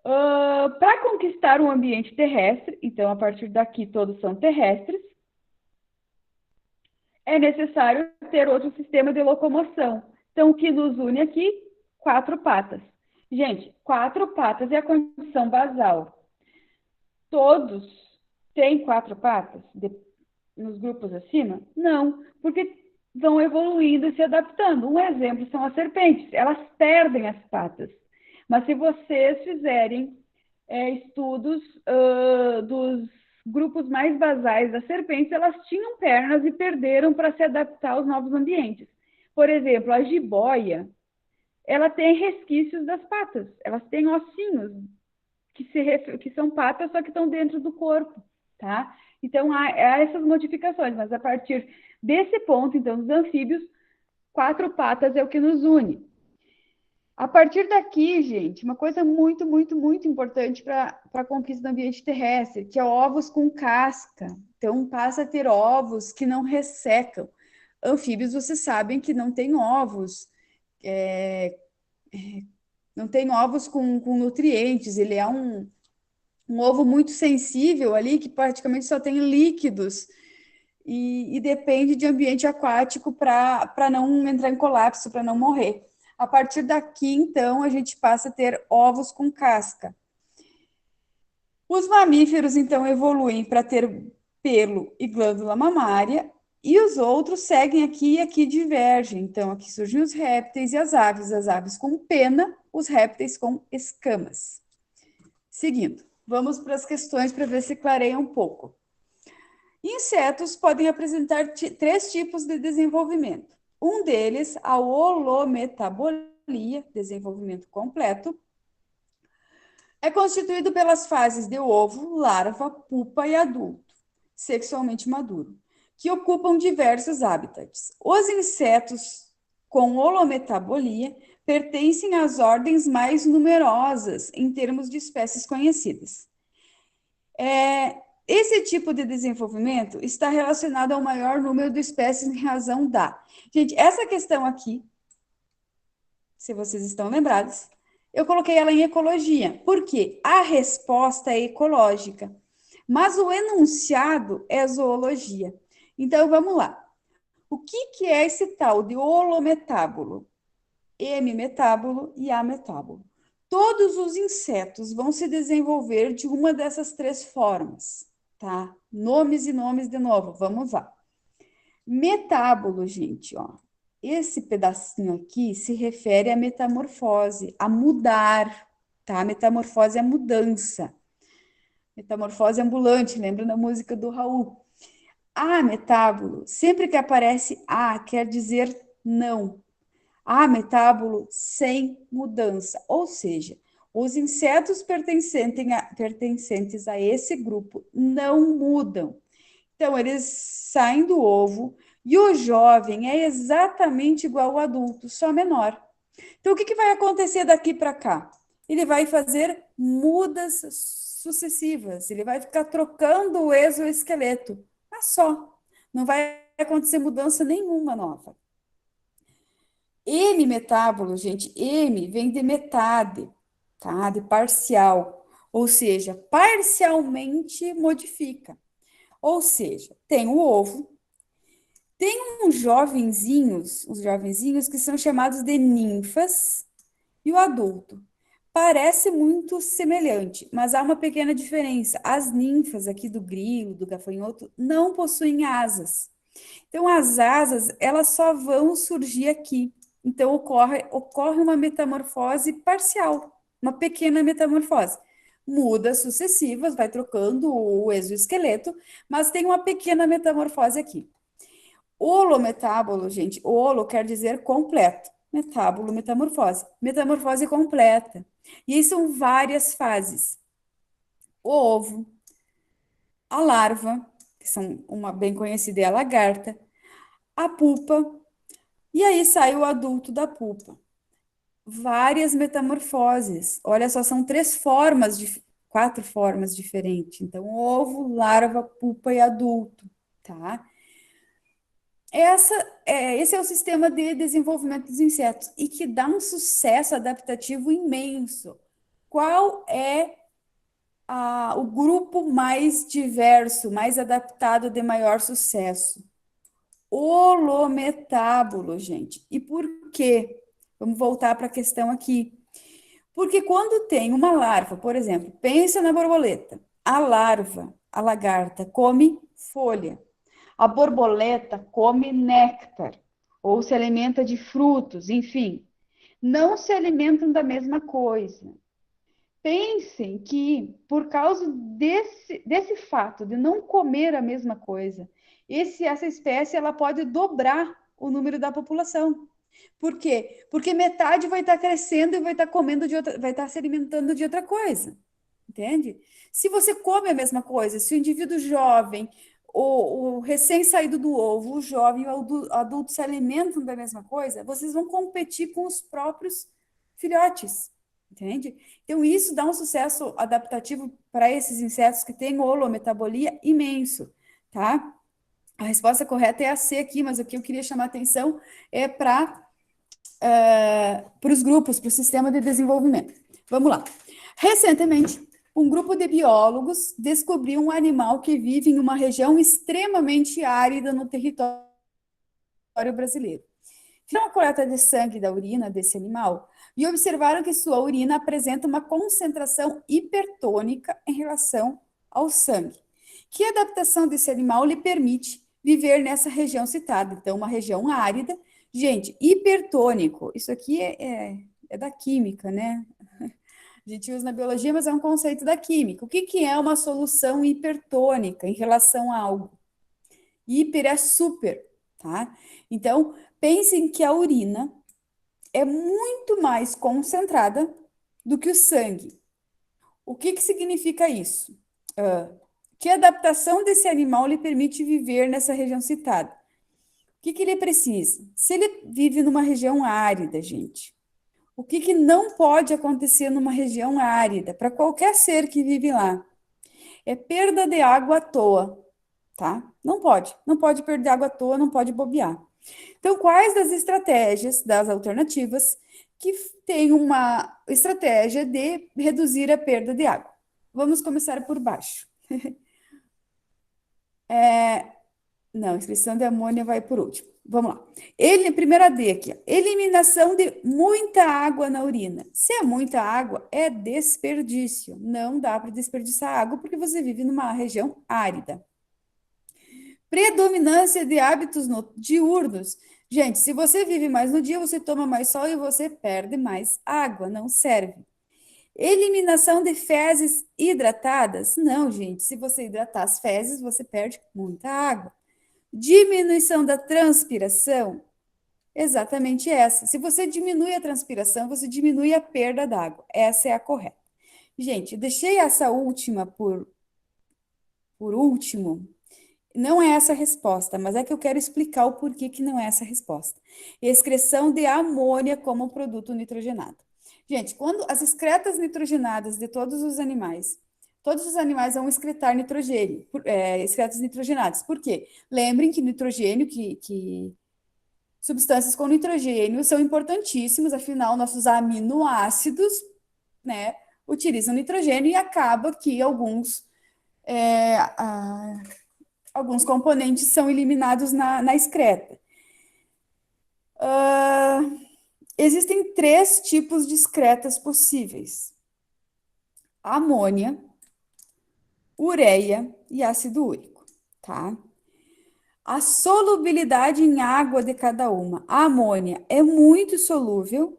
Para conquistar um ambiente terrestre, então, a partir daqui todos são terrestres, é necessário ter outro sistema de locomoção. Então, o que nos une aqui? 4 patas. Gente, 4 patas é a condição basal. Todos têm 4 patas nos grupos acima? Não, porque vão evoluindo e se adaptando. Um exemplo são as serpentes. Elas perdem as patas. Mas se vocês fizerem estudos dos grupos mais basais das serpentes, elas tinham pernas e perderam para se adaptar aos novos ambientes. Por exemplo, a jiboia, ela tem resquícios das patas. Elas têm ossinhos que são patas, só que estão dentro do corpo, tá? Então, há essas modificações, mas a partir desse ponto, então, dos anfíbios, 4 patas é o que nos une. A partir daqui, gente, uma coisa muito, muito, muito importante para a conquista do ambiente terrestre, que é ovos com casca. Então, passa a ter ovos que não ressecam. Anfíbios, vocês sabem que não tem ovos, não tem ovos com nutrientes, ele é um ovo muito sensível ali, que praticamente só tem líquidos, e depende de ambiente aquático para não entrar em colapso, para não morrer. A partir daqui, então, a gente passa a ter ovos com casca. Os mamíferos, então, evoluem para ter pelo e glândula mamária, e os outros seguem aqui e aqui divergem. Então, aqui surgem os répteis e as aves com pena, os répteis com escamas. Seguindo, vamos para as questões para ver se clareia um pouco. Insetos podem apresentar três tipos de desenvolvimento. Um deles, a holometabolia, desenvolvimento completo, é constituído pelas fases de ovo, larva, pupa e adulto, sexualmente maduro, que ocupam diversos hábitats. Os insetos com holometabolia pertencem às ordens mais numerosas em termos de espécies conhecidas. Esse tipo de desenvolvimento está relacionado ao maior número de espécies em razão da... Gente, essa questão aqui, se vocês estão lembrados, eu coloquei ela em ecologia, porque a resposta é ecológica, mas o enunciado é zoologia. Então, vamos lá. O que é esse tal de holometábulo? Hemimetábulo e ametábulo. Todos os insetos vão se desenvolver de uma dessas três formas, tá? Nomes e nomes de novo, vamos lá. Metábulo, gente, ó. Esse pedacinho aqui se refere à metamorfose, a mudar, tá? Metamorfose é mudança. Metamorfose ambulante, lembra da música do Raul? Ametábulo, sempre que aparece A, quer dizer não. Ametábulo, sem mudança. Ou seja, os insetos pertencentes a esse grupo não mudam. Então, eles saem do ovo e o jovem é exatamente igual ao adulto, só menor. Então, o que vai acontecer daqui para cá? Ele vai fazer mudas sucessivas, ele vai ficar trocando o exoesqueleto, mas só. Não vai acontecer mudança nenhuma nova. Hemimetábulo, gente, hemi vem de metade, tá? De parcial, ou seja, parcialmente modifica. Ou seja, tem o ovo, tem uns jovenzinhos que são chamados de ninfas e o adulto. Parece muito semelhante, mas há uma pequena diferença. As ninfas aqui do grilo, do gafanhoto, não possuem asas. Então, as asas, elas só vão surgir aqui. Então, ocorre uma metamorfose parcial, uma pequena metamorfose. Mudas sucessivas, vai trocando o exoesqueleto, mas tem uma pequena metamorfose aqui. Holometábulo, gente, holo quer dizer completo. Metábulo, metamorfose. Metamorfose completa. E aí são várias fases. O ovo, a larva, que são uma bem conhecida é a lagarta, a pupa, e aí sai o adulto da pupa. Várias metamorfoses. Olha só, são quatro formas diferentes. Então, ovo, larva, pupa e adulto, tá? Esse é o sistema de desenvolvimento dos insetos e que dá um sucesso adaptativo imenso. Qual é o grupo mais diverso, mais adaptado de maior sucesso? Holometábulo, gente. E por quê? Vamos voltar para a questão aqui. Porque quando tem uma larva, por exemplo, pensa na borboleta. A larva, a lagarta, come folha. A borboleta come néctar, ou se alimenta de frutos, enfim. Não se alimentam da mesma coisa. Pensem que, por causa desse fato de não comer a mesma coisa, essa espécie ela pode dobrar o número da população. Por quê? Porque metade vai estar crescendo e vai estar comendo vai estar se alimentando de outra coisa. Entende? Se você come a mesma coisa, se o indivíduo jovem, o recém-saído do ovo, o jovem e o adulto se alimentam da mesma coisa, vocês vão competir com os próprios filhotes. Entende? Então, isso dá um sucesso adaptativo para esses insetos que têm holometabolia imenso, tá? A resposta correta é a C aqui, mas o que eu queria chamar a atenção é para os grupos, para o sistema de desenvolvimento. Vamos lá. Recentemente, um grupo de biólogos descobriu um animal que vive em uma região extremamente árida no território brasileiro. Fizeram a coleta de sangue da urina desse animal e observaram que sua urina apresenta uma concentração hipertônica em relação ao sangue. Que adaptação desse animal lhe permite viver nessa região citada? Então, uma região árida. Gente, hipertônico, isso aqui é da química, né? A gente usa na biologia, mas é um conceito da química. O que é uma solução hipertônica em relação a algo? Hiper é super, tá? Então, pensem que a urina é muito mais concentrada do que o sangue. O que significa isso? Que adaptação desse animal lhe permite viver nessa região citada? O que ele precisa? Se ele vive numa região árida, gente, o que não pode acontecer numa região árida, para qualquer ser que vive lá? É perda de água à toa, tá? Não pode perder água à toa, não pode bobear. Então, quais das estratégias, das alternativas, que tem uma estratégia de reduzir a perda de água? Vamos começar por baixo. Não, excreção de amônia vai por último. Vamos lá. Primeira D aqui, ó. Eliminação de muita água na urina. Se é muita água, é desperdício. Não dá para desperdiçar água porque você vive numa região árida. Predominância de hábitos diurnos. Gente, se você vive mais no dia, você toma mais sol e você perde mais água, não serve. Eliminação de fezes hidratadas. Não, gente, se você hidratar as fezes, você perde muita água. Diminuição da transpiração. Exatamente essa. Se você diminui a transpiração, você diminui a perda d'água. Essa é a correta. Gente, deixei essa última por último. Não é essa a resposta, mas é que eu quero explicar o porquê que não é essa a resposta. Excreção de amônia como produto nitrogenado. Gente, quando as excretas nitrogenadas de todos os animais vão excretar nitrogênio, excretas nitrogenadas. Por quê? Lembrem que nitrogênio, que substâncias com nitrogênio são importantíssimos, afinal, nossos aminoácidos, né, utilizam nitrogênio e acaba que alguns componentes são eliminados na excreta. Existem 3 tipos de excretas possíveis: amônia, ureia e ácido úrico, tá? A solubilidade em água de cada uma. A amônia é muito solúvel,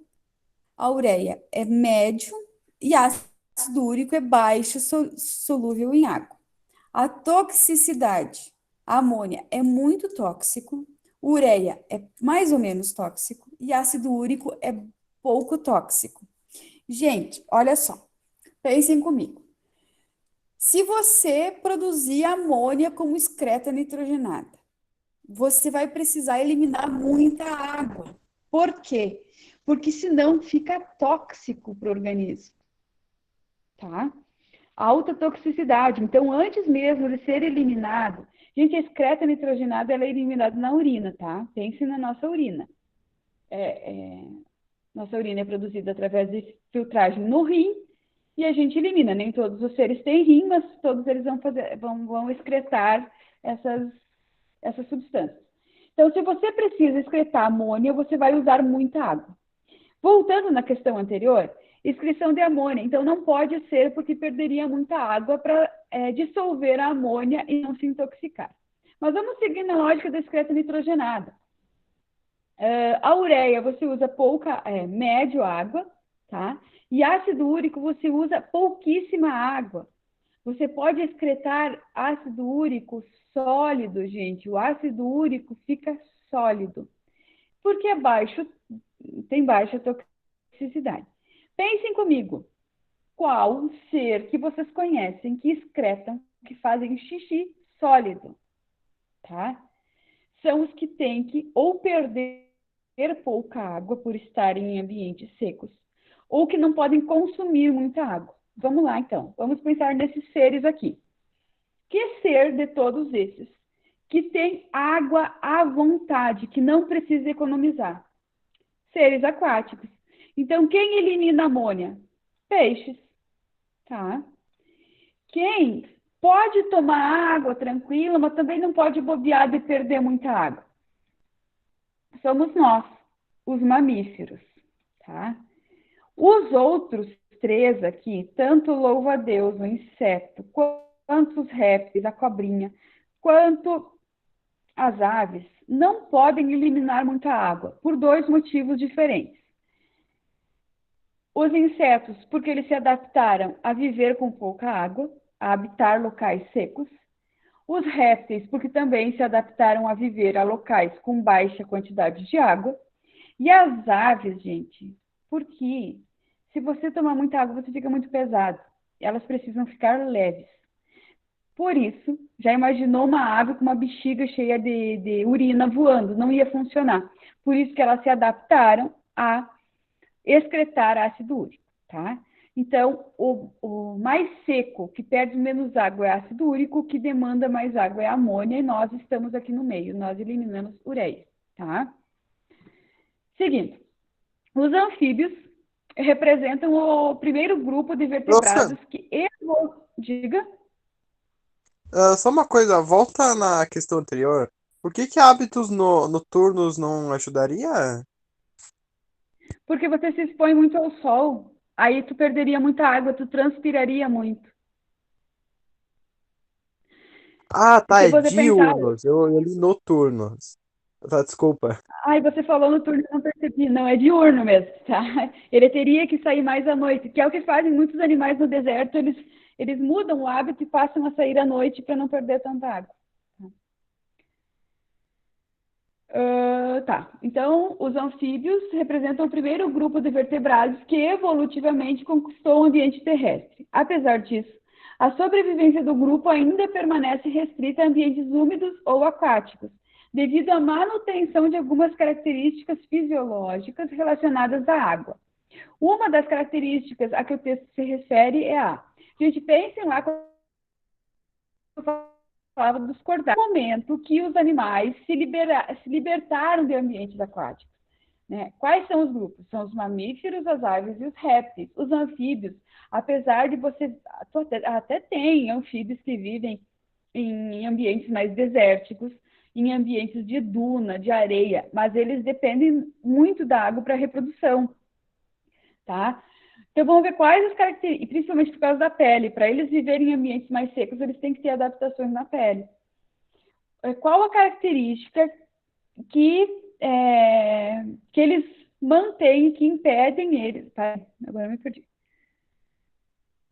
a ureia é médio e ácido úrico é baixo solúvel em água. A toxicidade. A amônia é muito tóxico, ureia é mais ou menos tóxico e ácido úrico é pouco tóxico. Gente, olha só, pensem comigo. Se você produzir amônia como excreta nitrogenada, você vai precisar eliminar muita água. Por quê? Porque senão fica tóxico para o organismo, tá? Alta toxicidade. Então, antes mesmo de ser eliminado, gente, a excreta nitrogenada ela é eliminada na urina, tá? Pense na nossa urina. Nossa urina é produzida através de filtragem no rim e a gente elimina. Nem todos os seres têm rim, mas todos eles vão excretar essas substâncias. Então, se você precisa excretar amônia, você vai usar muita água. Voltando na questão anterior, excreção de amônia. Então, não pode ser porque perderia muita água para dissolver a amônia e não se intoxicar. Mas vamos seguir na lógica da excreta nitrogenada. A ureia você usa médio água, tá? E ácido úrico você usa pouquíssima água. Você pode excretar ácido úrico sólido, gente. O ácido úrico fica sólido. Porque tem baixa toxicidade. Pensem comigo. Qual ser que vocês conhecem que excretam, que fazem xixi sólido? Tá? São os que têm que ou perder pouca água por estarem em ambientes secos, ou que não podem consumir muita água. Vamos lá, então. Vamos pensar nesses seres aqui. Que ser de todos esses que tem água à vontade, que não precisa economizar? Seres aquáticos. Então, quem elimina amônia? Peixes, tá? Quem pode tomar água tranquila, mas também não pode bobear de perder muita água? Somos nós, os mamíferos, tá? Os outros três aqui, tanto o louva-a-Deus, o inseto, quanto os répteis, a cobrinha, quanto as aves, não podem eliminar muita água, por dois motivos diferentes. Os insetos, porque eles se adaptaram a viver com pouca água, a habitar locais secos. Os répteis, porque também se adaptaram a viver a locais com baixa quantidade de água. E as aves, gente, porque se você tomar muita água, você fica muito pesado. Elas precisam ficar leves. Por isso, já imaginou uma ave com uma bexiga cheia de urina voando? Não ia funcionar. Por isso que elas se adaptaram a excretar ácido úrico, tá? Então, o mais seco, que perde menos água, é ácido úrico, o que demanda mais água é amônia, e nós estamos aqui no meio, nós eliminamos ureia, tá? Seguindo, os anfíbios representam o primeiro grupo de Nossa, vertebrados que diga. só uma coisa, volta na questão anterior. Por que que hábitos noturnos não ajudaria? Porque você se expõe muito ao sol, aí tu perderia muita água, tu transpiraria muito. Ah, tá, Se é você pensar, diurnos. Eu li noturnos. Tá, desculpa. ai, você falou noturno, eu não percebi, não, é diurno mesmo, tá? Ele teria que sair mais à noite, que é o que fazem muitos animais no deserto, eles mudam o hábito e passam a sair à noite para não perder tanta água. Tá, então os anfíbios representam o primeiro grupo de vertebrados que evolutivamente conquistou o ambiente terrestre. Apesar disso, a sobrevivência do grupo ainda permanece restrita a ambientes úmidos ou aquáticos, devido à manutenção de algumas características fisiológicas relacionadas à água. Uma das características a que o texto se refere é a... Gente, pensem lá quando eu falava dos cordais, no momento que os animais se libertaram de ambientes aquáticos. Né? Quais são os grupos? São os mamíferos, as aves e os répteis. Os anfíbios, apesar de você... Até tem anfíbios que vivem em ambientes mais desérticos, em ambientes de duna, de areia, mas eles dependem muito da água para a reprodução. Tá? Então, vamos ver quais as características, e principalmente por causa da pele. Para eles viverem em ambientes mais secos, eles têm que ter adaptações na pele. Qual a característica que eles mantêm, que impedem eles... Tá? Agora eu me perdi.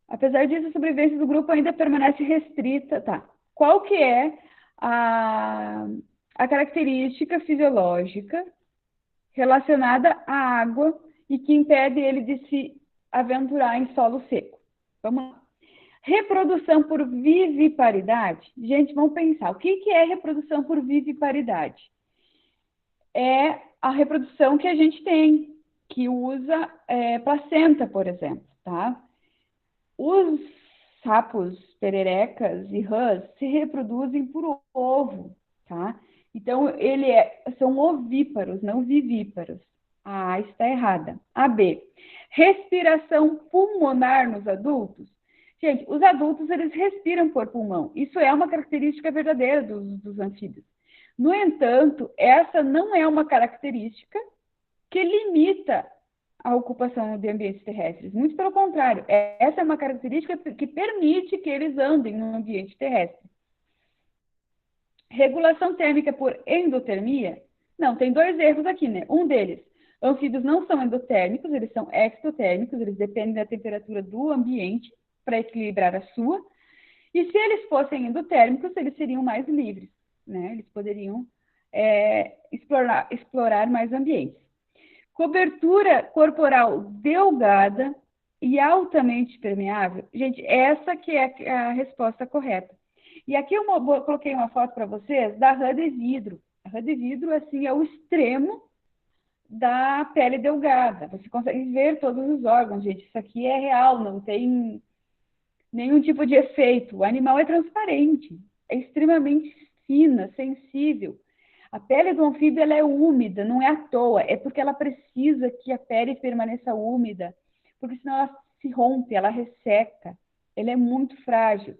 Apesar disso, a sobrevivência do grupo ainda permanece restrita. Tá? Qual que é a característica fisiológica relacionada à água e que impede ele de se aventurar em solo seco? Vamos lá. Reprodução por viviparidade. Gente, vamos pensar. O que é reprodução por viviparidade? É a reprodução que a gente tem, que usa placenta, por exemplo, tá? Os sapos, pererecas e rãs se reproduzem por ovo, tá? Então, são ovíparos, não vivíparos. A está errada. A B, respiração pulmonar nos adultos. Gente, os adultos, eles respiram por pulmão. Isso é uma característica verdadeira dos anfíbios. No entanto, essa não é uma característica que limita a ocupação de ambientes terrestres. Muito pelo contrário, essa é uma característica que permite que eles andem no ambiente terrestre. Regulação térmica por endotermia? Não, tem dois erros aqui, né? Um deles, anfíbios não são endotérmicos, eles são exotérmicos, eles dependem da temperatura do ambiente para equilibrar a sua. E se eles fossem endotérmicos, eles seriam mais livres, né? Eles poderiam explorar mais ambientes. Cobertura corporal delgada e altamente permeável. Gente, essa que é a resposta correta. E aqui eu coloquei uma foto para vocês da rã de vidro. A rã de vidro, assim, é o extremo da pele delgada. Você consegue ver todos os órgãos, gente. Isso aqui é real, não tem nenhum tipo de efeito. O animal é transparente, é extremamente fina, sensível. A pele do anfíbio ela é úmida, não é à toa, é porque ela precisa que a pele permaneça úmida, porque senão ela se rompe, ela resseca, ela é muito frágil.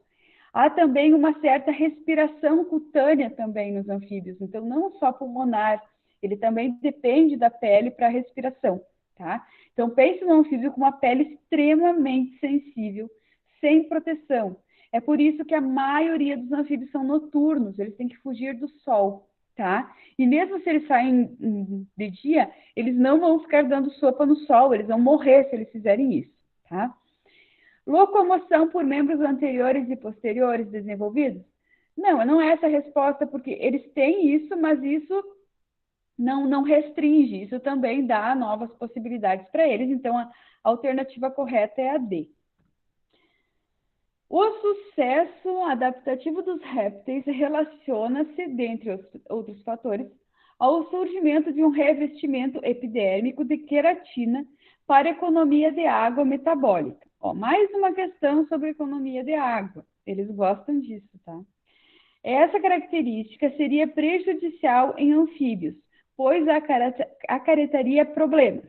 Há também uma certa respiração cutânea também nos anfíbios, então não só pulmonar, Ele também depende da pele para a respiração, tá? Então, pense no anfíbio com uma pele extremamente sensível, sem proteção. É por isso que a maioria dos anfíbios são noturnos, eles têm que fugir do sol, tá? E mesmo se eles saem de dia, eles não vão ficar dando sopa no sol, eles vão morrer se eles fizerem isso, tá? Locomoção por membros anteriores e posteriores desenvolvidos? Não é essa a resposta, porque eles têm isso, mas isso não restringe, isso também dá novas possibilidades para eles, então a alternativa correta é a D. O sucesso adaptativo dos répteis relaciona-se, dentre outros fatores, ao surgimento de um revestimento epidérmico de queratina para economia de água metabólica. Ó, mais uma questão sobre economia de água. Eles gostam disso, tá? Essa característica seria prejudicial em anfíbios, pois acarretaria problemas.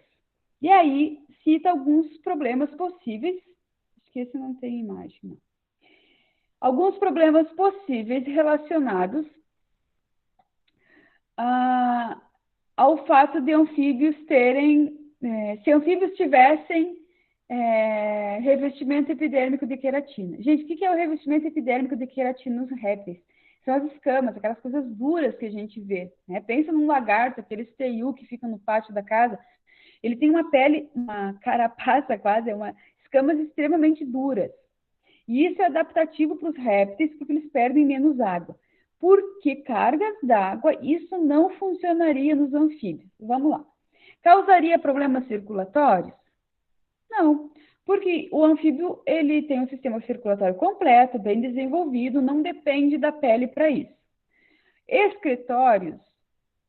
E aí, cita alguns problemas possíveis. Acho que esse não tem imagem, não. Alguns problemas possíveis relacionados ao fato de anfíbios terem, se anfíbios tivessem revestimento epidérmico de queratina. Gente, o que é o revestimento epidérmico de queratina nos répteis? São as escamas, aquelas coisas duras que a gente vê, né? Pensa num lagarto, aqueles teiu que ficam no pátio da casa. Ele tem uma pele, uma carapaça quase, escamas extremamente duras. E isso é adaptativo para os répteis, porque eles perdem menos água. Porque cargas d'água, isso não funcionaria nos anfíbios. Vamos lá. Causaria problemas circulatórios? Não, porque o anfíbio ele tem um sistema circulatório completo, bem desenvolvido, não depende da pele para isso. Excretórios?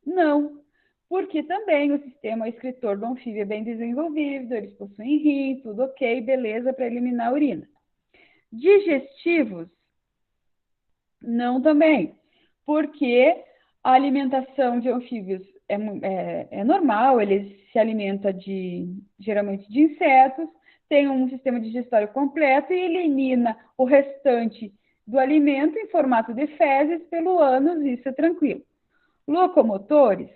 Não, porque também o sistema excretor do anfíbio é bem desenvolvido, eles possuem rim, tudo ok, beleza, para eliminar a urina. Digestivos? Não também, porque a alimentação de anfíbios é normal, eles se alimentam geralmente de insetos, tem um sistema digestório completo e elimina o restante do alimento em formato de fezes pelo ânus, isso é tranquilo. Locomotores?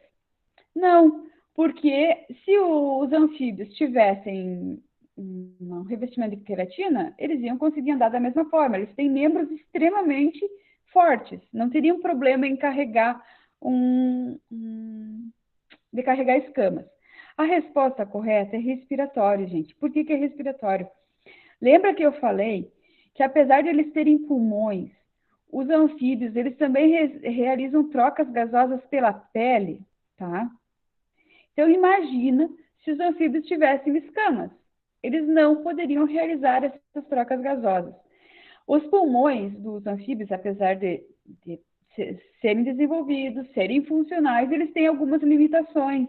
Não, porque se os anfíbios tivessem um revestimento de queratina, eles iam conseguir andar da mesma forma. Eles têm membros extremamente fortes, não teriam problema em carregar de carregar escamas. A resposta correta é respiratório, gente. Por que é respiratório? Lembra que eu falei que apesar de eles terem pulmões, os anfíbios, eles também realizam trocas gasosas pela pele, tá? Então, imagina se os anfíbios tivessem escamas. Eles não poderiam realizar essas trocas gasosas. Os pulmões dos anfíbios, apesar de serem desenvolvidos, serem funcionais, eles têm algumas limitações,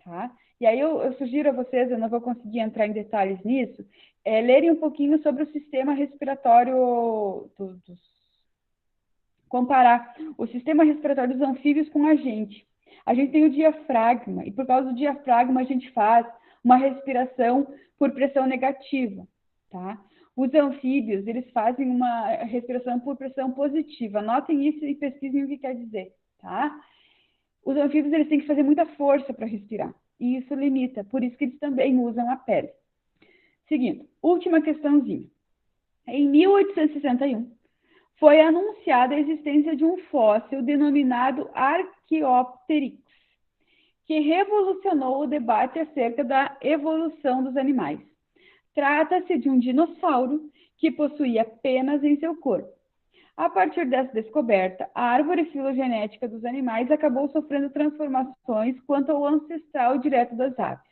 tá? E aí eu sugiro a vocês, eu não vou conseguir entrar em detalhes nisso, lerem um pouquinho sobre o sistema respiratório, comparar o sistema respiratório dos anfíbios com a gente. A gente tem o diafragma, e por causa do diafragma a gente faz uma respiração por pressão negativa, tá? Os anfíbios, eles fazem uma respiração por pressão positiva. Anotem isso e pesquisem o que quer dizer, tá? Os anfíbios, eles têm que fazer muita força para respirar. E isso limita, por isso que eles também usam a pele. Seguindo, última questãozinha. Em 1861, foi anunciada a existência de um fóssil denominado Archaeopteryx, que revolucionou o debate acerca da evolução dos animais. Trata-se de um dinossauro que possuía penas em seu corpo. A partir dessa descoberta, a árvore filogenética dos animais acabou sofrendo transformações quanto ao ancestral direto das aves.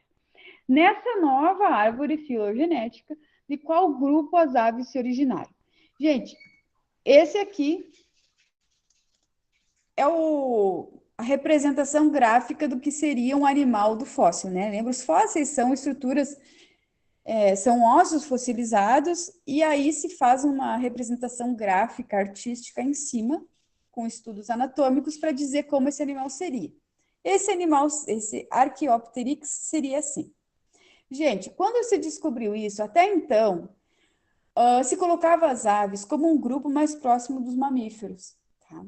Nessa nova árvore filogenética, de qual grupo as aves se originaram? Gente, esse aqui é a representação gráfica do que seria um animal do fóssil, né? Lembra, os fósseis são estruturas, são ossos fossilizados, e aí se faz uma representação gráfica, artística em cima, com estudos anatômicos, para dizer como esse animal seria. Esse animal, esse Archaeopteryx, seria assim. Gente, quando se descobriu isso, até então, se colocava as aves como um grupo mais próximo dos mamíferos, tá?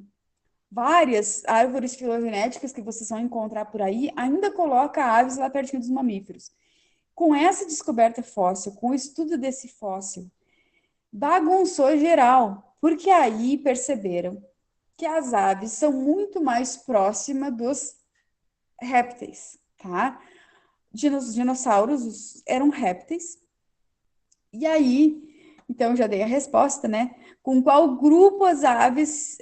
várias árvores filogenéticas que vocês vão encontrar por aí, ainda coloca aves lá pertinho dos mamíferos. Com essa descoberta fóssil, com o estudo desse fóssil, bagunçou geral, porque aí perceberam que as aves são muito mais próximas dos répteis, tá? Dinossauros eram répteis. E aí, então já dei a resposta, né? Com qual grupo as aves,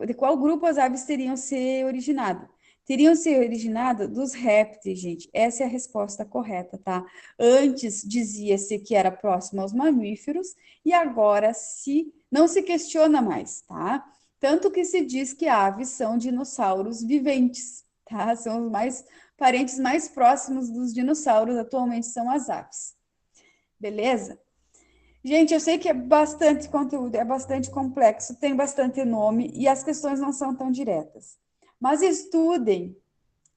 de qual grupo as aves teriam se originado? Teriam se originado dos répteis, gente. Essa é a resposta correta, tá? Antes dizia-se que era próximo aos mamíferos e agora não se questiona mais, tá? Tanto que se diz que aves são dinossauros viventes, tá? São os parentes mais próximos dos dinossauros atualmente são as aves. Beleza? Gente, eu sei que é bastante conteúdo, é bastante complexo, tem bastante nome e as questões não são tão diretas. Mas estudem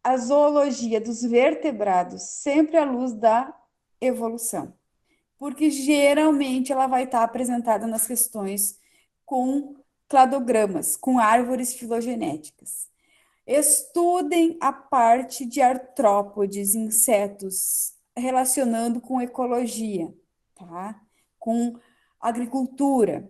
a zoologia dos vertebrados sempre à luz da evolução, porque geralmente ela vai estar apresentada nas questões com cladogramas, com árvores filogenéticas. Estudem a parte de artrópodes, insetos, relacionando com ecologia, tá? Com agricultura.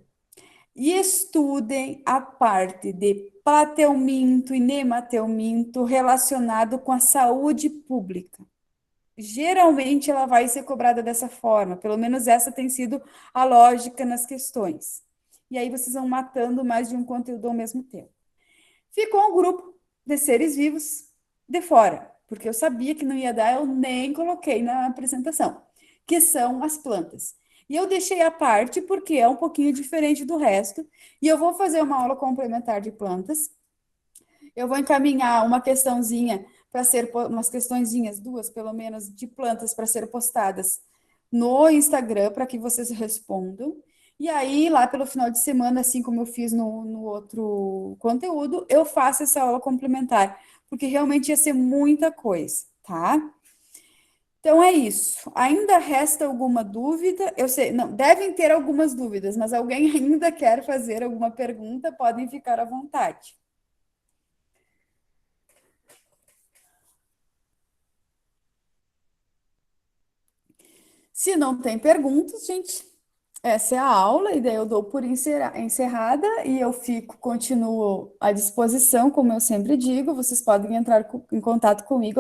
E estudem a parte de plateuminto e nemateuminto relacionado com a saúde pública. Geralmente ela vai ser cobrada dessa forma, pelo menos essa tem sido a lógica nas questões. E aí vocês vão matando mais de um conteúdo ao mesmo tempo. Ficou um grupo de seres vivos de fora, porque eu sabia que não ia dar, eu nem coloquei na apresentação, que são as plantas. E eu deixei à parte porque é um pouquinho diferente do resto, e eu vou fazer uma aula complementar de plantas. Eu vou encaminhar uma questãozinha para ser, umas questõezinhas, duas pelo menos, de plantas para ser postadas no Instagram, para que vocês respondam. E aí, lá pelo final de semana, assim como eu fiz no outro conteúdo, eu faço essa aula complementar, porque realmente ia ser muita coisa, tá? Então é isso. Ainda resta alguma dúvida? Eu sei, não, devem ter algumas dúvidas, mas alguém ainda quer fazer alguma pergunta? Podem ficar à vontade. Se não tem perguntas, gente, essa é a aula, e daí eu dou por encerrada e eu continuo à disposição, como eu sempre digo, vocês podem entrar em contato comigo